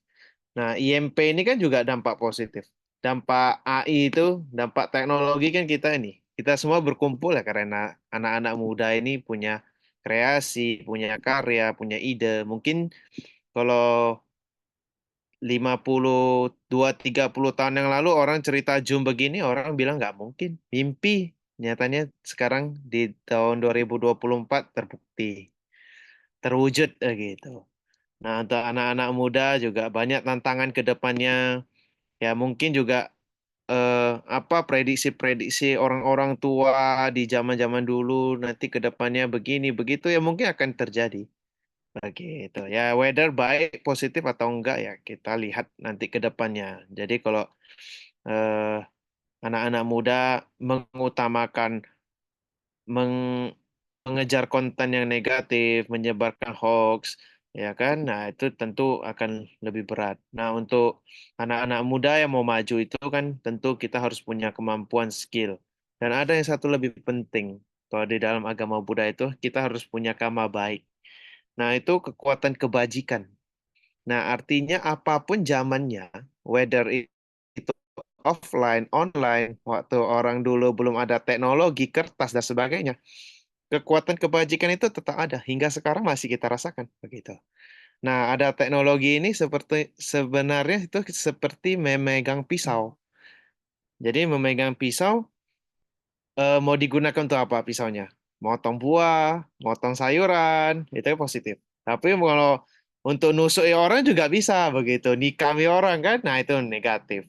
Nah, IMP ini kan juga dampak positif. Dampak AI itu, dampak teknologi kan kita semua berkumpul ya karena anak-anak muda ini punya kreasi, punya karya, punya ide. Mungkin kalau 30 tahun yang lalu orang cerita Zoom begini, orang bilang nggak mungkin, mimpi. Nyatanya sekarang di tahun 2024 terbukti, terwujud gitu. Nah, untuk anak-anak muda juga banyak tantangan ke depannya. Ya mungkin juga apa prediksi-prediksi orang-orang tua di zaman-zaman dulu nanti ke depannya begini begitu ya mungkin akan terjadi. Begitu. Ya, weather baik, positif atau enggak ya kita lihat nanti ke depannya. Jadi kalau eh, anak-anak muda mengutamakan meng- mengejar konten yang negatif, menyebarkan hoax, ya kan? Nah, itu tentu akan lebih berat. Nah, untuk anak-anak muda yang mau maju itu kan tentu kita harus punya kemampuan skill. Dan ada yang satu lebih penting. Kalau di dalam agama Buddha itu kita harus punya karma baik. Nah, itu kekuatan kebajikan. Nah, artinya apapun zamannya, whether itu offline, online, waktu orang dulu belum ada teknologi, kertas, dan sebagainya, kekuatan kebajikan itu tetap ada. Hingga sekarang masih kita rasakan. Begitu. Nah, ada teknologi ini sebenarnya itu seperti memegang pisau. Jadi memegang pisau, mau digunakan untuk apa pisaunya? Motong buah, motong sayuran, itu positif. Tapi kalau untuk nusuk orang juga bisa begitu, nikami orang kan, nah itu negatif.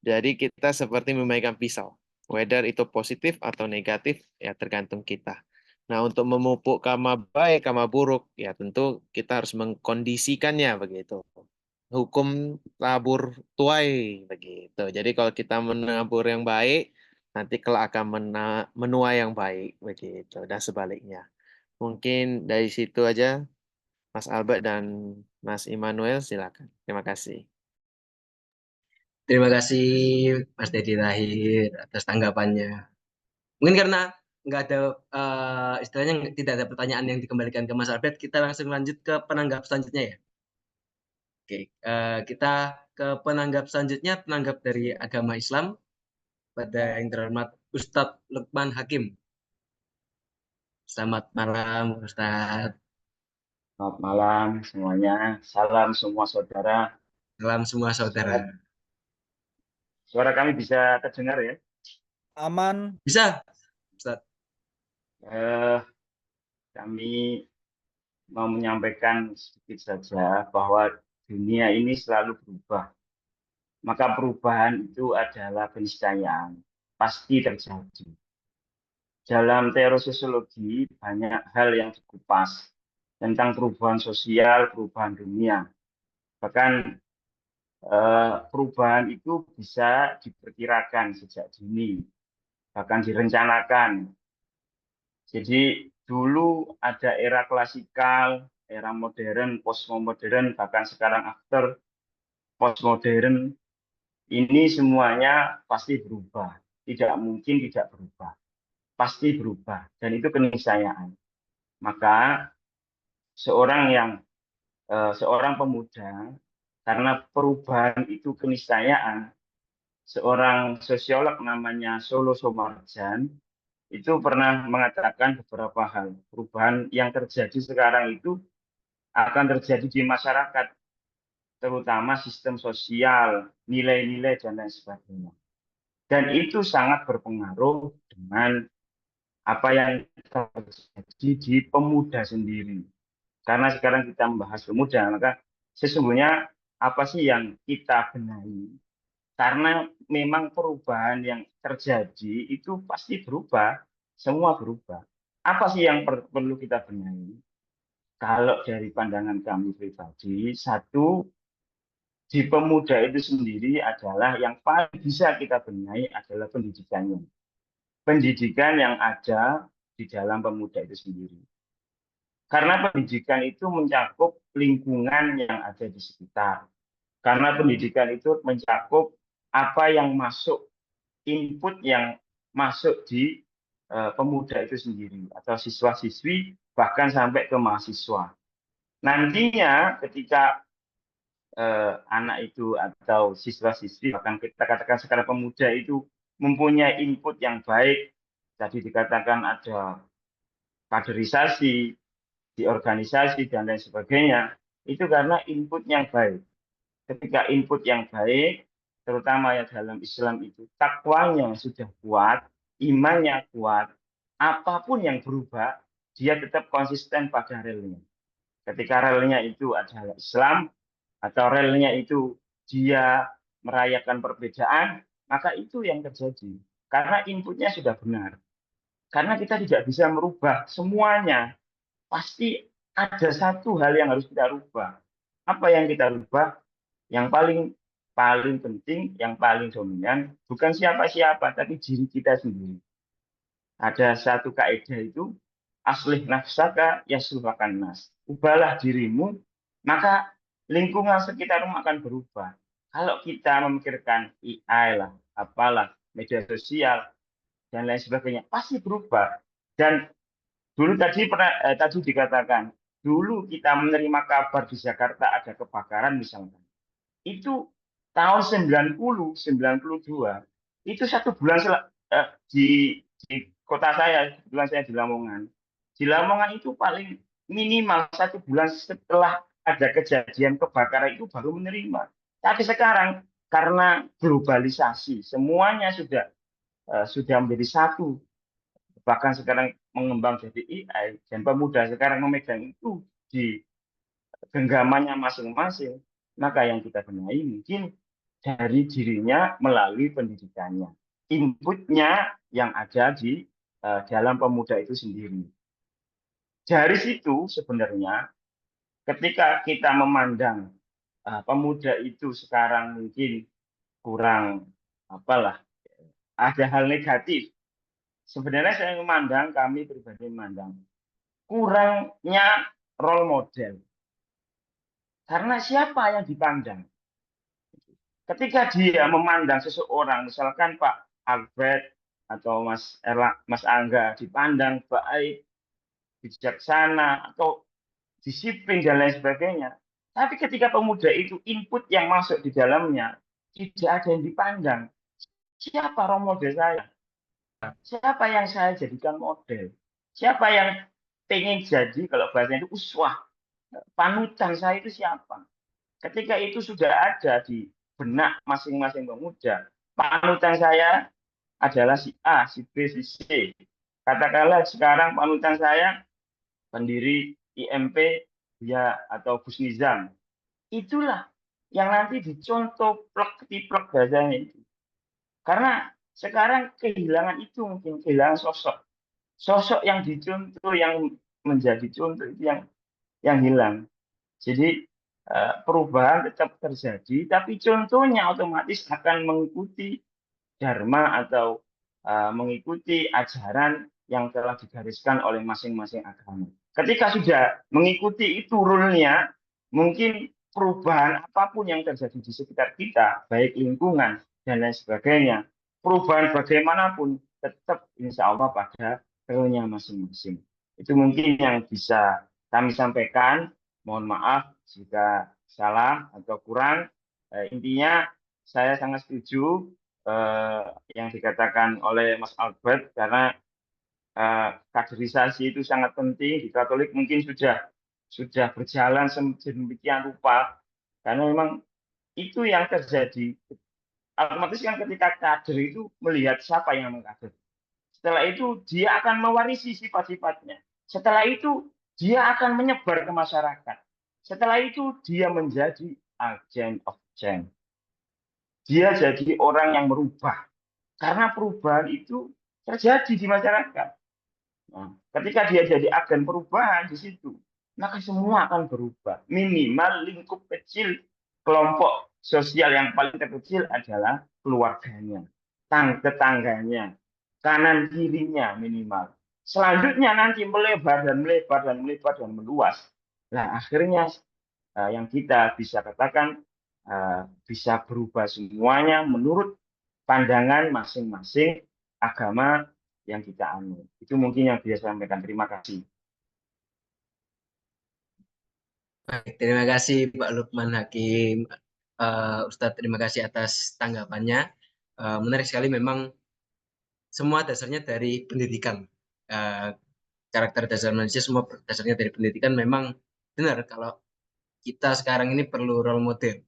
Jadi kita seperti memegang pisau. Whether itu positif atau negatif, ya tergantung kita. Nah, untuk memupuk karma baik, karma buruk, ya tentu kita harus mengkondisikannya begitu. Hukum tabur tuai begitu. Jadi kalau kita menabur yang baik, nanti kelak akan menuai yang baik begitu dan sebaliknya. Mungkin dari situ aja Mas Albert dan Mas Immanuel silakan. Terima kasih. Terima kasih Mas Dedi Tahir atas tanggapannya. Mungkin karena nggak ada istilahnya tidak ada pertanyaan yang dikembalikan ke Mas Albert, kita langsung lanjut ke penanggap selanjutnya ya. Oke, kita ke penanggap selanjutnya, penanggap dari agama Islam pada yang terhormat Ustadz Lukman Hakim. Selamat malam, Ustadz. Selamat malam semuanya. Salam semua saudara. Salam semua saudara. Suara kami bisa terdengar ya? Aman. Bisa, Ustadz. Kami mau menyampaikan sedikit saja bahwa dunia ini selalu berubah. Maka perubahan itu adalah keniscayaan. Pasti terjadi. Dalam teori sosiologi banyak hal yang dikupas tentang perubahan sosial, perubahan dunia. Bahkan perubahan itu bisa diperkirakan sejak dini, bahkan direncanakan. Jadi dulu ada era klasikal, era modern, postmodern, bahkan sekarang after postmodern, ini semuanya pasti berubah. Tidak mungkin tidak berubah. Pasti berubah. Dan itu keniscayaan. Maka seorang pemuda, karena perubahan itu keniscayaan, seorang sosiolog namanya Solo Somarjan itu pernah mengatakan beberapa hal. Perubahan yang terjadi sekarang itu akan terjadi di masyarakat, terutama sistem sosial, nilai-nilai, dan lain sebagainya. Dan itu sangat berpengaruh dengan apa yang terjadi di pemuda sendiri. Karena sekarang kita membahas pemuda, maka sesungguhnya apa sih yang kita benahi? Karena memang perubahan yang terjadi itu pasti berubah, semua berubah. Apa sih yang perlu kita benahi? Kalau dari pandangan kami pribadi, satu, di pemuda itu sendiri adalah yang paling bisa kita benahi adalah pendidikannya. Pendidikan yang ada di dalam pemuda itu sendiri. Karena pendidikan itu mencakup lingkungan yang ada di sekitar. Karena pendidikan itu mencakup apa yang masuk input yang masuk di pemuda itu sendiri atau siswa-siswi bahkan sampai ke mahasiswa. Nantinya ketika anak itu atau siswa-siswi bahkan kita katakan sekarang pemuda itu mempunyai input yang baik, tadi dikatakan ada kaderisasi di organisasi dan lain sebagainya, itu karena input yang baik. Ketika input yang baik, terutama ya dalam Islam itu takwanya sudah kuat, imannya kuat, apapun yang berubah, dia tetap konsisten pada relnya. Ketika relnya itu adalah Islam, atau relnya itu dia merayakan perbedaan, maka itu yang terjadi. Karena inputnya sudah benar. Karena kita tidak bisa merubah semuanya. Pasti ada satu hal yang harus kita rubah. Apa yang kita rubah? Yang paling penting, yang paling dominan, bukan siapa-siapa, tapi diri kita sendiri. Ada satu kaidah itu, aslih nafsaka yasluhakan nas. Ubahlah dirimu, maka lingkungan sekitarmu akan berubah. Kalau kita memikirkan AI lah, apalah, media sosial, dan lain sebagainya, pasti berubah. Dan dulu tadi dikatakan, dulu kita menerima kabar di Jakarta ada kebakaran misalkan. Itu tahun 90, 92, itu 1 bulan di kota saya, kebetulan saya di Lamongan. Di Lamongan itu paling minimal 1 bulan setelah ada kejadian kebakaran itu baru menerima. Tapi sekarang karena globalisasi, semuanya sudah menjadi satu. Bahkan sekarang mengembang jadi AI, dan pemuda sekarang memegang itu di genggamannya masing-masing. Maka yang kita benahi mungkin dari dirinya melalui pendidikannya. Inputnya yang ada di dalam pemuda itu sendiri. Dari situ sebenarnya ketika kita memandang pemuda itu sekarang mungkin kurang apalah, ada hal negatif. Sebenarnya saya memandang, kami pribadi memandang kurangnya role model. Karena siapa yang dipandang? Ketika dia memandang seseorang, misalkan Pak Albert atau Mas Angga dipandang baik, bijaksana, atau disiplin dan lain sebagainya. Tapi ketika pemuda itu input yang masuk di dalamnya, tidak ada yang dipandang. Siapa role model saya? Siapa yang saya jadikan model? Siapa yang pengen jadi, kalau bahasanya itu uswah, panutan saya itu siapa? Ketika itu sudah ada di benak masing-masing pemuda, panutan saya adalah si A, si B, si C. Katakanlah sekarang panutan saya pendiri IMP ya atau Gus Nizam. Itulah yang nanti dicontoh plek-tiplek bahasanya itu. Karena sekarang kehilangan itu, mungkin kehilangan sosok yang dicontoh, yang menjadi contoh itu yang hilang. Jadi perubahan tetap terjadi, tapi contohnya otomatis akan mengikuti dharma atau mengikuti ajaran yang telah digariskan oleh masing-masing agama. Ketika sudah mengikuti itu rule-nya, mungkin perubahan apapun yang terjadi di sekitar kita, baik lingkungan dan lain sebagainya, perubahan bagaimanapun tetap insya Allah pada rule-nya masing-masing. Itu mungkin yang bisa kami sampaikan. Mohon maaf jika salah atau kurang. Intinya saya sangat setuju yang dikatakan oleh Mas Albert, karena kaderisasi itu sangat penting. Di Katolik mungkin sudah berjalan sedemikian rupa, karena memang itu yang terjadi. Otomatis kan ketika kader itu melihat siapa yang mengkader. Setelah itu dia akan mewarisi sifat-sifatnya. Setelah itu dia akan menyebar ke masyarakat. Setelah itu dia menjadi agent of change. Dia jadi orang yang merubah. Karena perubahan itu terjadi di masyarakat. Nah, ketika dia jadi agen perubahan di situ, maka semua akan berubah. Minimal lingkup kecil, kelompok sosial yang paling terkecil adalah keluarganya, tetangganya, kanan kirinya minimal. Selanjutnya nanti melebar dan melebar dan melebar dan meluas. Nah, akhirnya yang kita bisa katakan bisa berubah semuanya menurut pandangan masing-masing agama yang kita anut. Itu mungkin yang bisa saya sampaikan. Terima kasih. Baik, terima kasih Pak Lukman Hakim. Ustadz, terima kasih atas tanggapannya. Menarik sekali, memang semua dasarnya dari pendidikan. Eh, Karakter dasar manusia semua dasarnya dari pendidikan. Memang benar kalau kita sekarang ini perlu role model.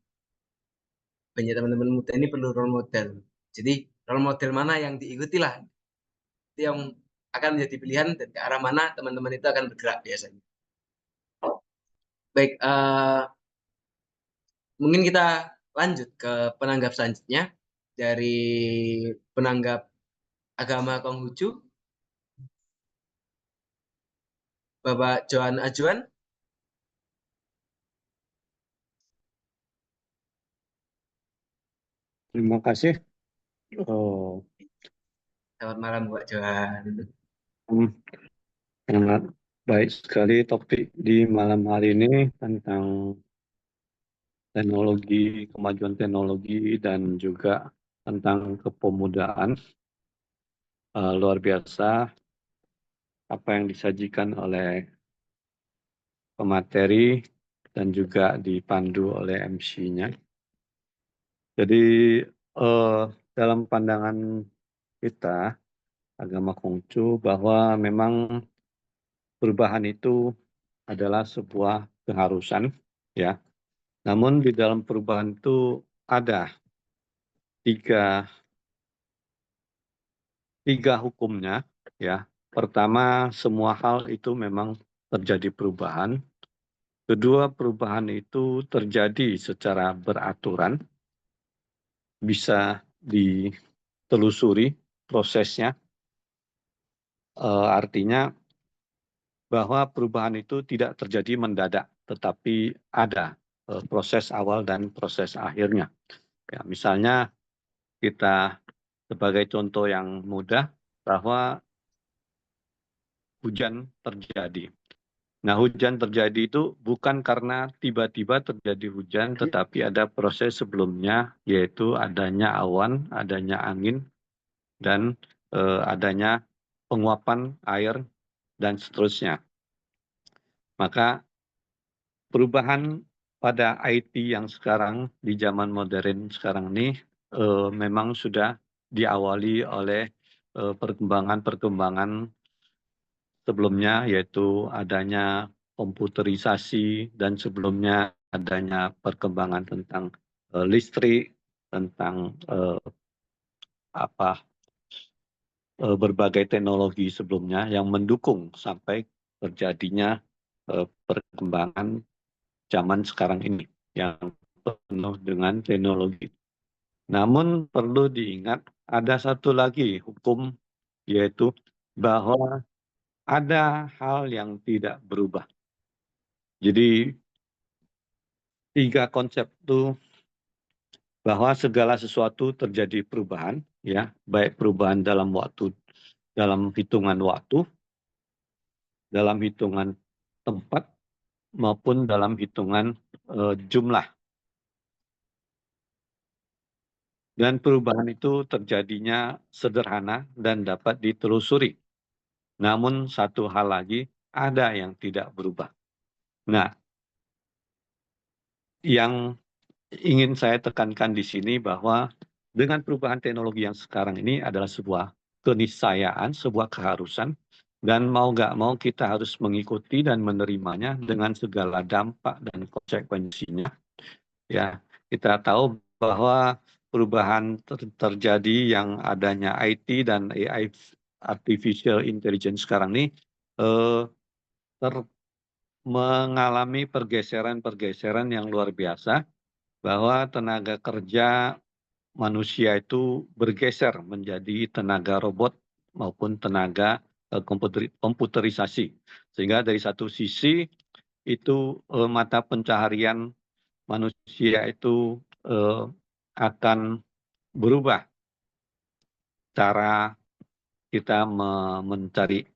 Banyak teman-teman muda ini perlu role model. Jadi role model mana yang diikuti lah, itu yang akan menjadi pilihan dan ke arah mana teman-teman itu akan bergerak biasanya. Baik, mungkin kita lanjut ke penanggap selanjutnya dari penanggap agama Konghucu, Bapak Johan Ajuan. Terima kasih. Oh, Selamat malam, Pak Johan. sangat baik sekali topik di malam hari ini tentang teknologi, kemajuan teknologi, dan juga tentang kepemudaan. Luar biasa apa yang disajikan oleh pemateri dan juga dipandu oleh MC-nya. Jadi dalam pandangan kita, agama Konghucu, bahwa memang perubahan itu adalah sebuah keharusan, ya. Namun di dalam perubahan itu ada tiga hukumnya, ya. Pertama, semua hal itu memang terjadi perubahan. Kedua, perubahan itu terjadi secara beraturan, bisa ditelusuri prosesnya. Artinya bahwa perubahan itu tidak terjadi mendadak, tetapi ada proses awal dan proses akhirnya. Ya, misalnya kita sebagai contoh yang mudah bahwa hujan terjadi. Nah, hujan terjadi itu bukan karena tiba-tiba terjadi hujan, tetapi ada proses sebelumnya, yaitu adanya awan, adanya angin, dan adanya penguapan air, dan seterusnya. Maka perubahan pada IT yang sekarang, di zaman modern sekarang ini, memang sudah diawali oleh perkembangan-perkembangan sebelumnya, yaitu adanya komputerisasi, dan sebelumnya adanya perkembangan tentang listrik, tentang berbagai teknologi sebelumnya yang mendukung sampai terjadinya perkembangan zaman sekarang ini yang penuh dengan teknologi. Namun perlu diingat ada satu lagi hukum, yaitu bahwa ada hal yang tidak berubah. Jadi tiga konsep itu bahwa segala sesuatu terjadi perubahan, ya, baik perubahan dalam hitungan waktu, dalam hitungan tempat, maupun dalam hitungan jumlah. Dan perubahan itu terjadinya sederhana dan dapat ditelusuri. Namun satu hal lagi, ada yang tidak berubah. Nah, yang ingin saya tekankan di sini bahwa dengan perubahan teknologi yang sekarang ini adalah sebuah keniscayaan, sebuah keharusan, dan mau nggak mau kita harus mengikuti dan menerimanya dengan segala dampak dan konsekuensinya. Ya, kita tahu bahwa perubahan terjadi yang adanya IT dan AI, artificial intelligence sekarang ini mengalami pergeseran-pergeseran yang luar biasa, bahwa tenaga kerja manusia itu bergeser menjadi tenaga robot maupun tenaga komputerisasi. Sehingga dari satu sisi itu mata pencaharian manusia itu akan berubah cara kita mencari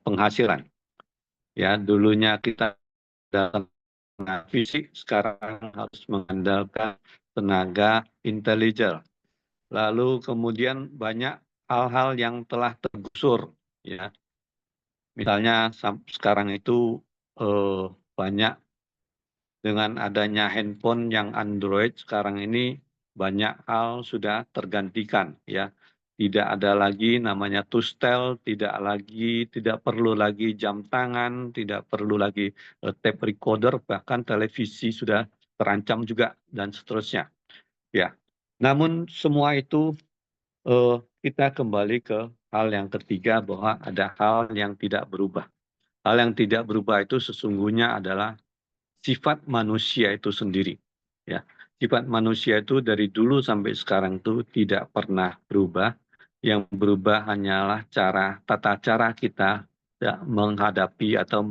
penghasilan. Ya, dulunya kita tenaga fisik, sekarang harus mengandalkan tenaga intelijen. lalu kemudian banyak hal-hal yang telah tergusur, ya. Misalnya sekarang itu banyak dengan adanya handphone yang Android sekarang ini banyak hal sudah tergantikan, ya. Tidak ada lagi namanya tustel, tidak perlu lagi jam tangan, tidak perlu lagi tape recorder, bahkan televisi sudah terancam juga dan seterusnya. Ya. Namun semua itu kita kembali ke hal yang ketiga bahwa ada hal yang tidak berubah. Hal yang tidak berubah itu sesungguhnya adalah sifat manusia itu sendiri. Ya, sifat manusia itu dari dulu sampai sekarang itu tidak pernah berubah. Yang berubah hanyalah tata cara kita ya, menghadapi atau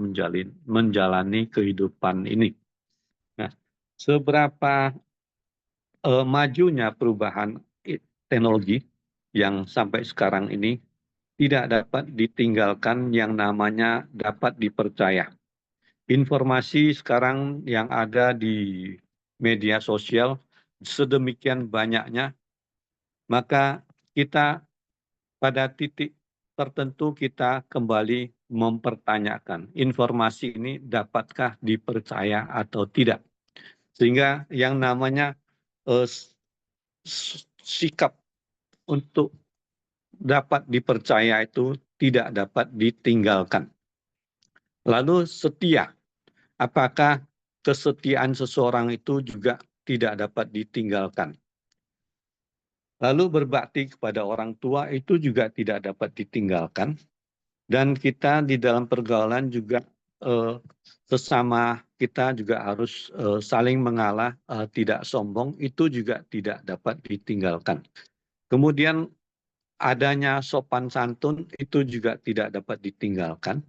menjalani kehidupan ini. Nah, seberapa majunya perubahan teknologi yang sampai sekarang ini tidak dapat ditinggalkan yang namanya dapat dipercaya. Informasi sekarang yang ada di media sosial sedemikian banyaknya, maka kita pada titik tertentu kita kembali mempertanyakan informasi ini dapatkah dipercaya atau tidak. Sehingga yang namanya sikap untuk dapat dipercaya itu tidak dapat ditinggalkan. Lalu setia. Apakah kesetiaan seseorang itu juga tidak dapat ditinggalkan? Lalu berbakti kepada orang tua itu juga tidak dapat ditinggalkan. Dan kita di dalam pergaulan juga sesama kita juga harus saling mengalah, tidak sombong, itu juga tidak dapat ditinggalkan. Kemudian adanya sopan santun itu juga tidak dapat ditinggalkan.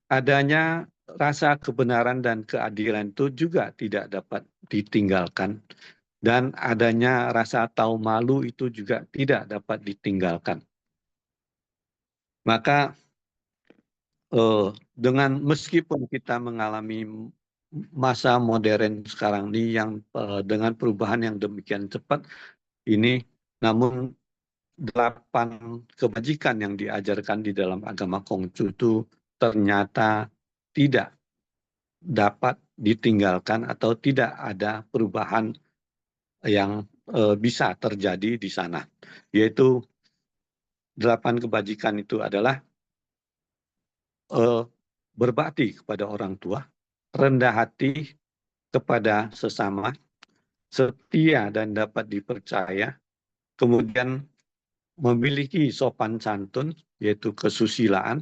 Adanya rasa kebenaran dan keadilan itu juga tidak dapat ditinggalkan. Dan adanya rasa tahu malu itu juga tidak dapat ditinggalkan. Maka dengan meskipun kita mengalami masa modern sekarang ini yang dengan perubahan yang demikian cepat ini, namun 8 kebajikan yang diajarkan di dalam agama Konghucu itu ternyata tidak dapat ditinggalkan atau tidak ada perubahan yang bisa terjadi di sana. Yaitu 8 kebajikan itu adalah berbakti kepada orang tua, rendah hati kepada sesama, setia dan dapat dipercaya, kemudian memiliki sopan santun, yaitu kesusilaan,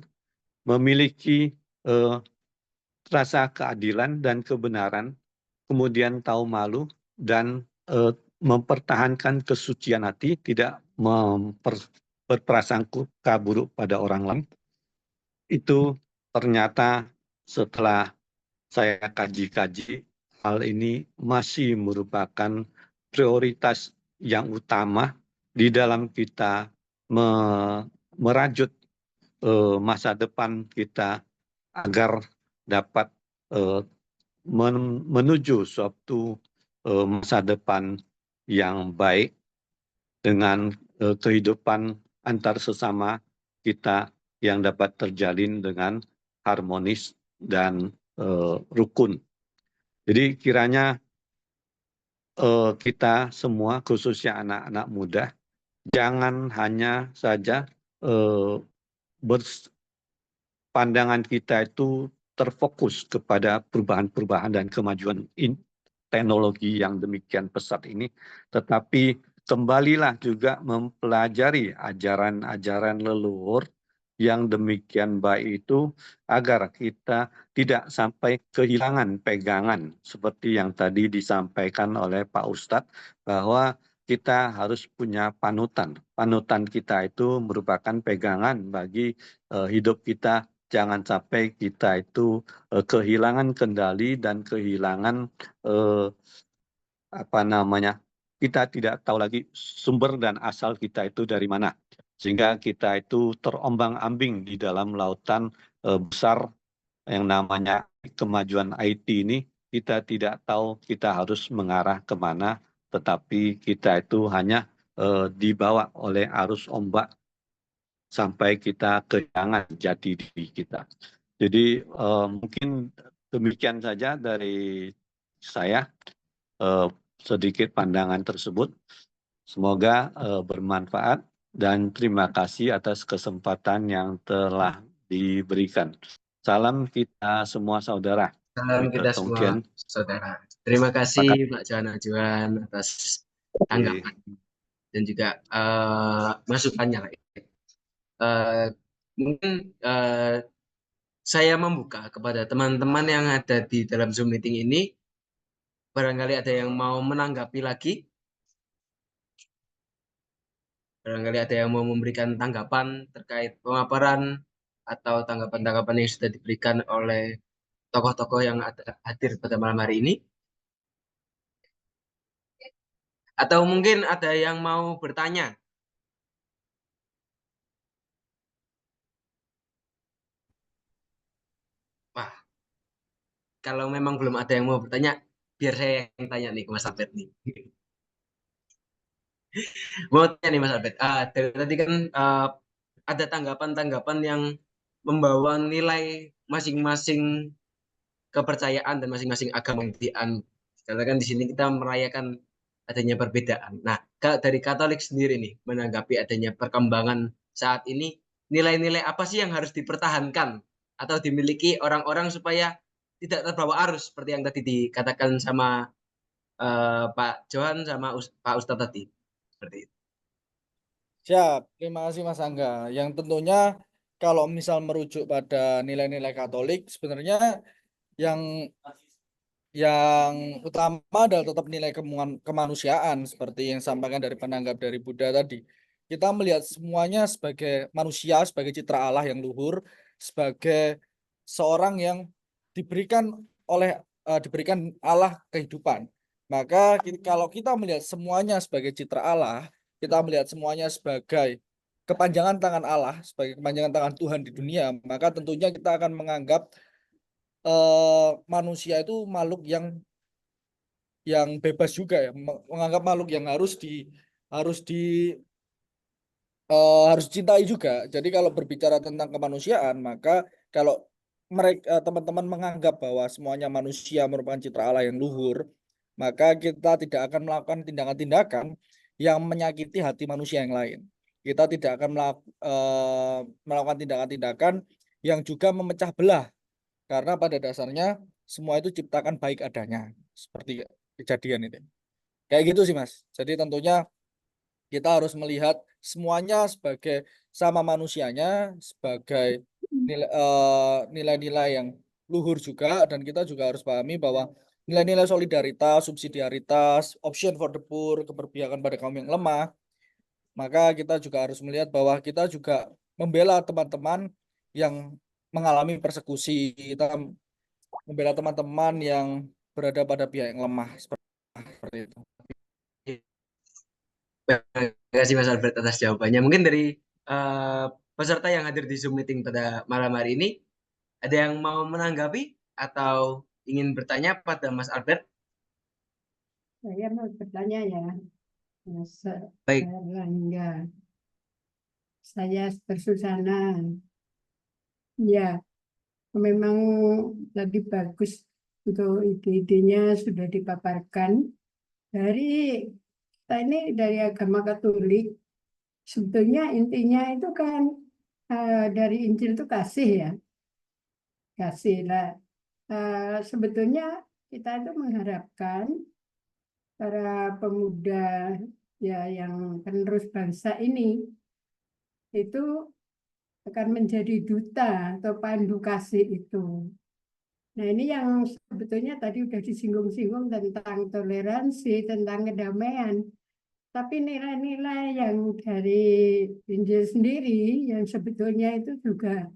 memiliki rasa keadilan dan kebenaran, kemudian tahu malu, dan mempertahankan kesucian hati, tidak berprasangka buruk pada orang lain. Itu ternyata setelah saya kaji-kaji, hal ini masih merupakan prioritas yang utama di dalam kita merajut masa depan kita agar dapat menuju suatu masa depan yang baik dengan kehidupan antar sesama kita yang dapat terjalin dengan harmonis dan rukun. Jadi kiranya kita semua, khususnya anak-anak muda, jangan hanya saja pandangan kita itu terfokus kepada perubahan-perubahan dan kemajuan teknologi yang demikian pesat ini, tetapi kembalilah juga mempelajari ajaran-ajaran leluhur yang demikian baik itu agar kita tidak sampai kehilangan pegangan seperti yang tadi disampaikan oleh Pak Ustadz bahwa kita harus punya panutan. Panutan kita itu merupakan pegangan bagi hidup kita. Jangan sampai kita itu kehilangan kendali dan kehilangan kita tidak tahu lagi sumber dan asal kita itu dari mana. Sehingga kita itu terombang-ambing di dalam lautan besar yang namanya kemajuan IT ini. Kita tidak tahu kita harus mengarah kemana, tetapi kita itu hanya dibawa oleh arus ombak sampai kita kehilangan jati diri kita. Jadi mungkin demikian saja dari saya, sedikit pandangan tersebut. Semoga bermanfaat dan terima kasih atas kesempatan yang telah diberikan. Salam kita semua saudara. Salam kita semua saudara. Terima kasih Pak Johan Ajuan atas tanggapan dan juga masukannya. Mungkin saya membuka kepada teman-teman yang ada di dalam Zoom meeting ini. Barangkali ada yang mau menanggapi lagi. Barangkali ada yang mau memberikan tanggapan terkait pemaparan atau tanggapan-tanggapan yang sudah diberikan oleh tokoh-tokoh yang hadir pada malam hari ini. Atau mungkin ada yang mau bertanya. Wah, kalau memang belum ada yang mau bertanya, biar saya yang tanya nih ke Mas Albert nih. Mau tanya nih Mas Albert, dari tadi kan ada tanggapan-tanggapan yang membawa nilai masing-masing kepercayaan dan masing-masing agama yang dianut. Karena kan di sini kita merayakan adanya perbedaan. Nah, dari Katolik sendiri nih, menanggapi adanya perkembangan saat ini, nilai-nilai apa sih yang harus dipertahankan atau dimiliki orang-orang supaya tidak terbawa arus seperti yang tadi dikatakan sama Pak Johan sama Pak Ustadz tadi. Seperti itu. Siap, terima kasih Mas Angga. Yang tentunya kalau misal merujuk pada nilai-nilai Katolik, sebenarnya yang utama adalah tetap nilai kemanusiaan seperti yang disampaikan dari penanggap dari Buddha tadi. Kita melihat semuanya sebagai manusia, sebagai citra Allah yang luhur, sebagai seorang yang diberikan Allah kehidupan. Maka kalau kita melihat semuanya sebagai citra Allah, kita melihat semuanya sebagai kepanjangan tangan Allah, sebagai kepanjangan tangan Tuhan di dunia, maka tentunya kita akan menganggap manusia itu makhluk yang bebas juga ya, menganggap makhluk yang harus cintai juga. Jadi kalau berbicara tentang kemanusiaan, maka kalau mereka teman-teman menganggap bahwa semuanya manusia merupakan citra Allah yang luhur, maka kita tidak akan melakukan tindakan-tindakan yang menyakiti hati manusia yang lain. Kita tidak akan melakukan tindakan-tindakan yang juga memecah belah, karena pada dasarnya semua itu ciptakan baik adanya, seperti kejadian itu. Kayak gitu sih Mas. Jadi tentunya kita harus melihat semuanya sebagai sama manusianya, sebagai nilai-nilai yang luhur juga, dan kita juga harus pahami bahwa nilai-nilai solidaritas, subsidiaritas, option for the poor, keberpihakan pada kaum yang lemah, maka kita juga harus melihat bahwa kita juga membela teman-teman yang mengalami persekusi, kita membela teman-teman yang berada pada pihak yang lemah, seperti itu. Terima kasih Mas Albert atas jawabannya. Mungkin dari peserta yang hadir di Zoom meeting pada malam hari ini, ada yang mau menanggapi atau ingin bertanya pada Mas Albert? Saya mau bertanya ya, Mas Baik. Erlangga. Saya bersusana. Ya, memang lebih bagus untuk ide-idenya sudah dipaparkan. Kita ini dari agama Katolik, sebetulnya intinya itu kan dari Injil itu kasih ya. Kasih lah. Sebetulnya kita itu mengharapkan para pemuda ya yang penerus bangsa ini itu akan menjadi duta atau pandu kasih itu. Nah, ini yang sebetulnya tadi udah disinggung-singgung tentang toleransi, tentang kedamaian. Tapi nilai-nilai yang dari Injil sendiri yang sebetulnya itu juga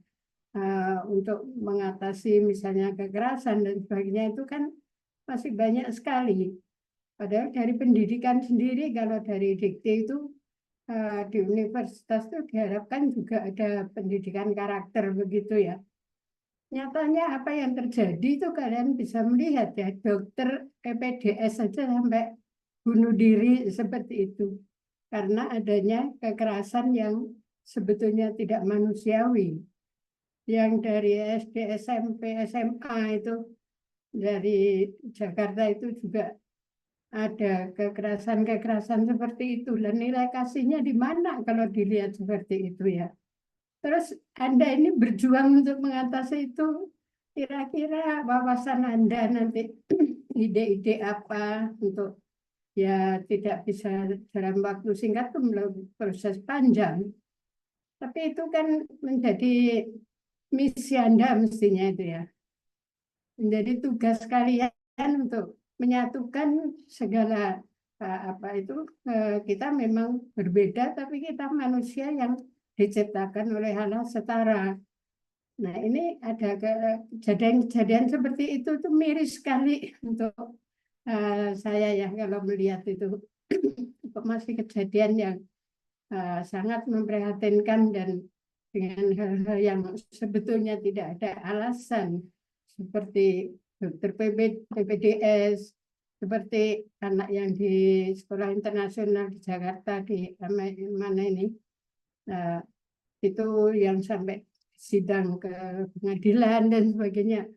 untuk mengatasi misalnya kekerasan dan sebagainya itu kan masih banyak sekali. Padahal dari pendidikan sendiri, kalau dari dikti itu di universitas itu diharapkan juga ada pendidikan karakter begitu ya. Nyatanya apa yang terjadi itu kalian bisa melihat ya, dokter PPDS saja sampai bunuh diri seperti itu. karena adanya kekerasan yang sebetulnya tidak manusiawi. Yang dari SD, SMP, SMA itu dari Jakarta itu juga ada kekerasan-kekerasan seperti itu. Dan nilai kasihnya di mana kalau dilihat seperti itu ya. Terus Anda ini berjuang untuk mengatasi itu, kira-kira wawasan Anda nanti ide-ide apa untuk ya tidak bisa dalam waktu singkat itu melalui proses panjang. Tapi itu kan menjadi misi Anda mestinya itu ya. Menjadi tugas kalian untuk menyatukan segala kita memang berbeda tapi kita manusia yang diciptakan oleh Allah setara. Nah, ini ada kejadian-kejadian seperti itu tuh miris sekali untuk saya ya kalau melihat itu. Masih kejadian yang sangat memprihatinkan dan dengan hal-hal yang sebetulnya tidak ada alasan seperti dokter PPDS, seperti anak yang di sekolah internasional di Jakarta di mana ini itu yang sampai sidang ke pengadilan dan sebagainya.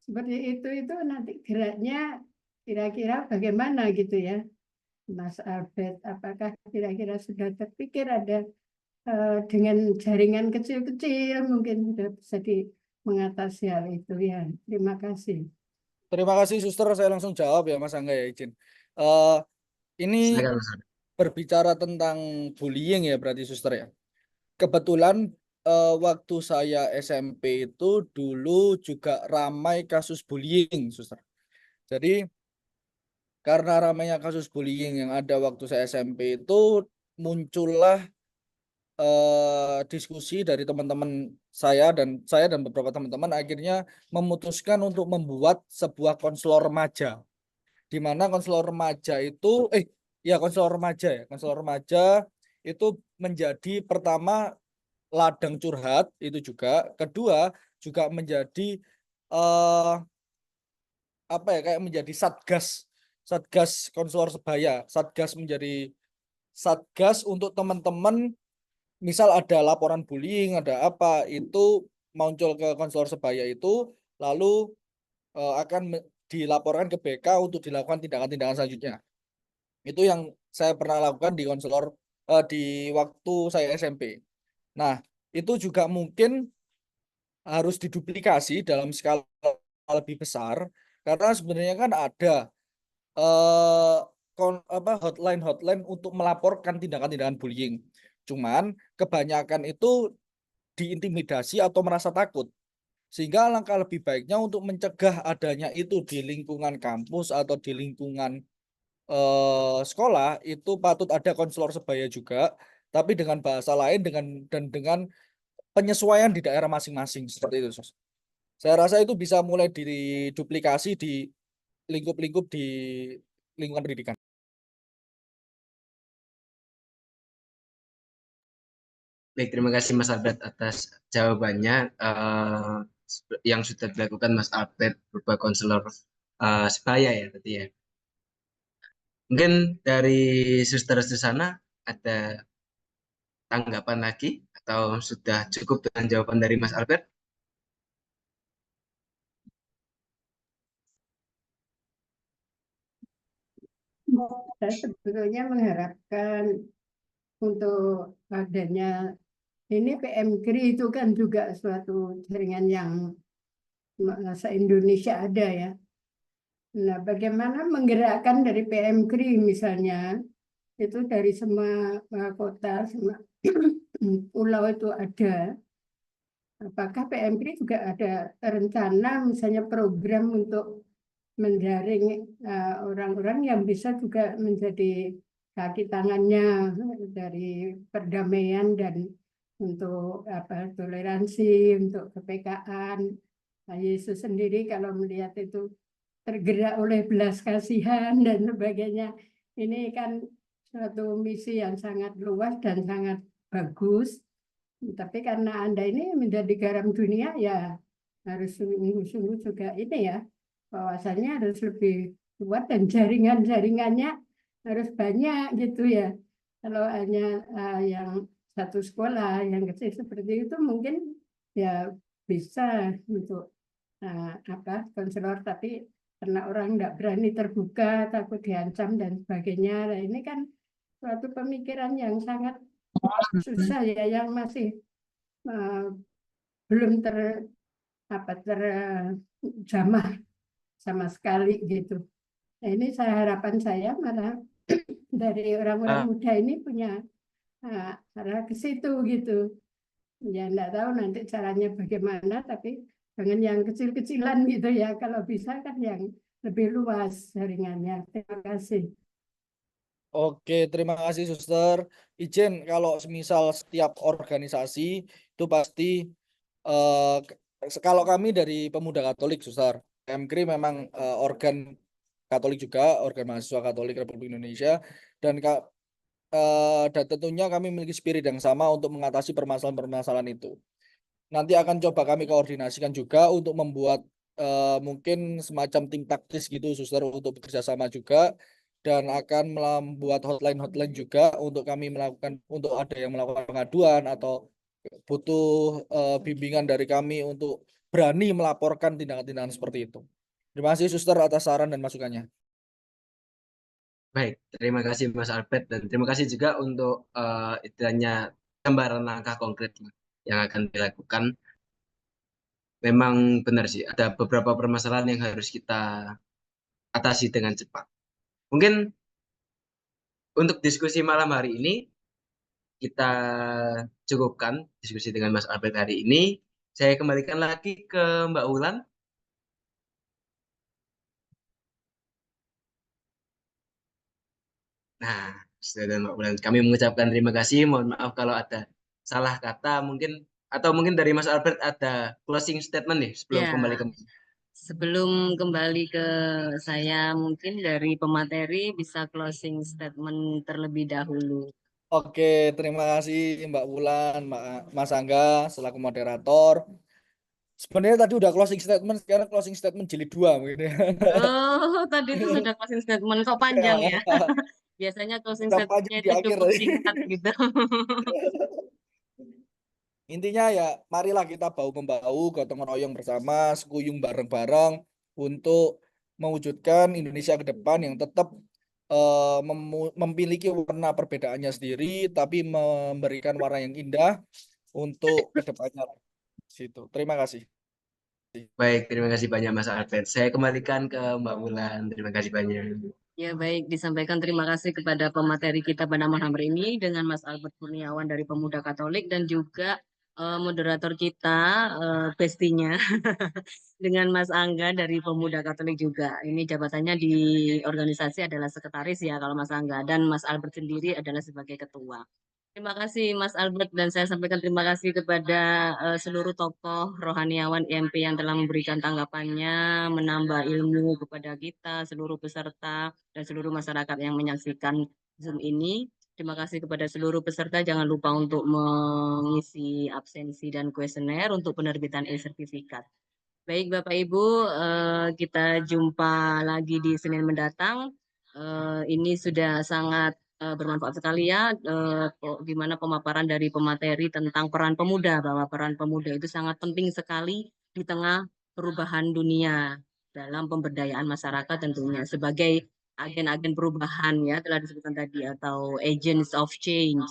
Seperti itu nanti geraknya kira-kira bagaimana gitu ya, Mas Albert? Apakah kira-kira sudah terpikir ada dengan jaringan kecil-kecil mungkin sudah bisa mengatasi hal itu ya? Terima kasih. Terima kasih Suster, saya langsung jawab ya Mas Angga ya, izin. Ini Silakan, Mas. berbicara tentang bullying ya berarti Suster ya. Kebetulan waktu saya SMP itu dulu juga ramai kasus bullying Suster. Jadi karena ramainya kasus bullying yang ada waktu saya SMP itu muncullah diskusi dari teman-teman saya dan beberapa teman-teman akhirnya memutuskan untuk membuat sebuah konselor remaja, di mana konselor remaja itu konselor remaja itu menjadi pertama ladang curhat, itu juga kedua juga menjadi kayak menjadi satgas konselor sebaya, menjadi satgas untuk teman-teman. Misal ada laporan bullying, ada apa, itu muncul ke konselor sebaya itu, lalu akan dilaporkan ke BK untuk dilakukan tindakan-tindakan selanjutnya. Itu yang saya pernah lakukan di konselor di waktu saya SMP. Nah, itu juga mungkin harus diduplikasi dalam skala lebih besar, karena sebenarnya kan ada hotline untuk melaporkan tindakan-tindakan bullying. Cuman kebanyakan itu diintimidasi atau merasa takut. Sehingga langkah lebih baiknya untuk mencegah adanya itu di lingkungan kampus atau di lingkungan sekolah, itu patut ada konselor sebaya juga, tapi dengan bahasa lain dengan penyesuaian di daerah masing-masing seperti itu. Saya rasa itu bisa mulai diduplikasi di lingkup-lingkup di lingkungan pendidikan. Baik, terima kasih Mas Albert atas jawabannya yang sudah dilakukan Mas Albert berupa konselor sebaya ya tadi ya. Mungkin dari suster di sana ada tanggapan lagi atau sudah cukup dengan jawaban dari Mas Albert? Saya sebetulnya mengharapkan untuk adanya ini PMKRI itu kan juga suatu jaringan yang se-Indonesia ada ya. Nah, bagaimana menggerakkan dari PMKRI misalnya, itu dari semua kota, semua pulau itu ada. Apakah PMKRI juga ada rencana misalnya program untuk menjaring orang-orang yang bisa juga menjadi kaki tangannya dari perdamaian dan untuk toleransi, untuk kepekaan. Nah, Yesus sendiri kalau melihat itu tergerak oleh belas kasihan dan sebagainya. Ini kan suatu misi yang sangat luas dan sangat bagus. Tapi karena Anda ini menjadi garam dunia, ya harus sungguh-sungguh juga ini ya, bahwasannya harus lebih kuat dan jaringan-jaringannya harus banyak gitu ya. Kalau hanya yang satu sekolah yang kecil seperti itu mungkin ya bisa untuk konselor, tapi karena orang nggak berani terbuka, takut diancam dan sebagainya. Nah, ini kan suatu pemikiran yang sangat susah ya, yang masih belum terjamah sama sekali gitu. Nah, ini harapan saya malah dari orang-orang muda ini punya arah ke situ gitu. Ya enggak tahu nanti caranya bagaimana, tapi jangan yang kecil-kecilan gitu ya. Kalau bisa kan yang lebih luas jaringannya. Terima kasih. Oke, terima kasih Suster. Izin kalau semisal setiap organisasi itu pasti kalau kami dari Pemuda Katolik Suster, MKRI memang organ Katolik juga, organ mahasiswa Katolik Republik Indonesia, dan dan tentunya kami memiliki spirit yang sama untuk mengatasi permasalahan-permasalahan itu. Nanti akan coba kami koordinasikan juga untuk membuat mungkin semacam tim taktis gitu, Suster, untuk bekerja sama juga, dan akan membuat hotline juga untuk kami melakukan, untuk ada yang melakukan pengaduan atau butuh bimbingan dari kami untuk berani melaporkan tindakan-tindakan seperti itu. Terima kasih Suster atas saran dan masukannya. Baik, terima kasih Mas Albert, dan terima kasih juga untuk istilahnya gambaran langkah konkret yang akan dilakukan. Memang benar sih, ada beberapa permasalahan yang harus kita atasi dengan cepat. Mungkin untuk diskusi malam hari ini kita cukupkan diskusi dengan Mas Albert hari ini. Saya kembalikan lagi ke Mbak Wulan. Nah, sudah Mbak Wulan, kami mengucapkan terima kasih. Mohon maaf kalau ada salah kata mungkin, atau mungkin dari Mas Albert ada closing statement nih sebelum Ya, kembali ke sebelum kembali ke saya, mungkin dari pemateri bisa closing statement terlebih dahulu. Oke, terima kasih Mbak Wulan, Mas Angga selaku moderator. Sebenarnya tadi udah closing statement, sekarang closing statement jilid 2 mungkin ya. Oh, tadi itu sudah closing statement kok panjang ya. Biasanya closing Udah panjang statementnya di itu akhir cukup tadi. singkat gitu. Intinya ya, marilah kita bahu-membahu, gotong royong bersama, sekuyung bareng-bareng untuk mewujudkan Indonesia ke depan yang tetap memiliki warna perbedaannya sendiri, tapi memberikan warna yang indah untuk ke depannya. Situ. Terima kasih. Baik, terima kasih banyak Mas Albert. Saya kembalikan ke Mbak Wulan. Terima kasih banyak. Ya baik, disampaikan terima kasih kepada pemateri kita pada malam hari ini dengan Mas Albert Kurniawan dari Pemuda Katolik dan juga moderator kita, bestinya, dengan Mas Angga dari Pemuda Katolik juga. Ini jabatannya di organisasi adalah sekretaris ya kalau Mas Angga, dan Mas Albert sendiri adalah sebagai ketua. Terima kasih Mas Albert, dan saya sampaikan terima kasih kepada seluruh tokoh rohaniawan IMP yang telah memberikan tanggapannya, menambah ilmu kepada kita, seluruh peserta, dan seluruh masyarakat yang menyaksikan Zoom ini. Terima kasih kepada seluruh peserta. Jangan lupa untuk mengisi absensi dan kuesioner untuk penerbitan e-sertifikat. Baik Bapak Ibu, kita jumpa lagi di Senin mendatang. Ini sudah sangat bermanfaat sekali ya, di mana pemaparan dari pemateri tentang peran pemuda, bahwa peran pemuda itu sangat penting sekali di tengah perubahan dunia dalam pemberdayaan masyarakat tentunya sebagai agen-agen perubahan ya, telah disebutkan tadi, atau agents of change.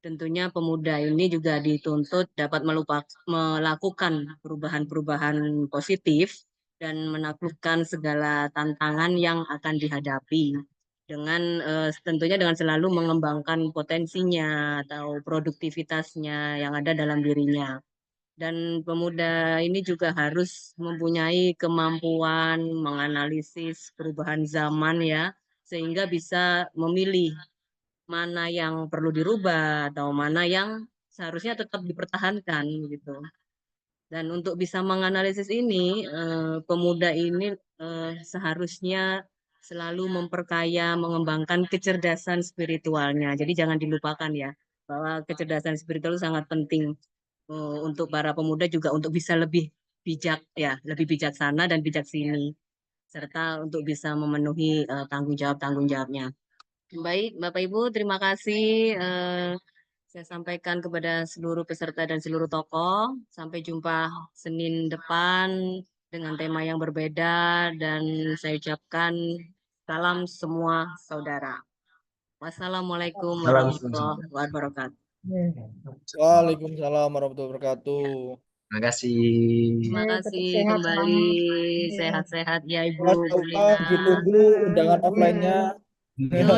Tentunya pemuda ini juga dituntut dapat melakukan perubahan-perubahan positif dan menaklukkan segala tantangan yang akan dihadapi dengan tentunya dengan selalu mengembangkan potensinya atau produktivitasnya yang ada dalam dirinya. Dan pemuda ini juga harus mempunyai kemampuan menganalisis perubahan zaman ya, sehingga bisa memilih mana yang perlu dirubah atau mana yang seharusnya tetap dipertahankan gitu. Dan untuk bisa menganalisis ini, pemuda ini seharusnya selalu memperkaya, mengembangkan kecerdasan spiritualnya. Jadi jangan dilupakan ya, bahwa kecerdasan spiritual itu sangat penting untuk para pemuda juga untuk bisa lebih bijak ya, lebih bijaksana dan bijaksini, serta untuk bisa memenuhi tanggung jawabnya. Baik, Bapak Ibu, terima kasih. Saya sampaikan kepada seluruh peserta dan seluruh tokoh. Sampai jumpa Senin depan dengan tema yang berbeda dan saya ucapkan salam semua saudara. Wassalamualaikum Salam warahmatullahi wabarakatuh. Waalaikumsalam warahmatullahi wabarakatuh. Terima kasih. Terima Tetap kasih sehat, kembali. Selamat. Sehat-sehat ya Ibu Mas Alfa, Belina. ditunggu undangan offline-nya. Oh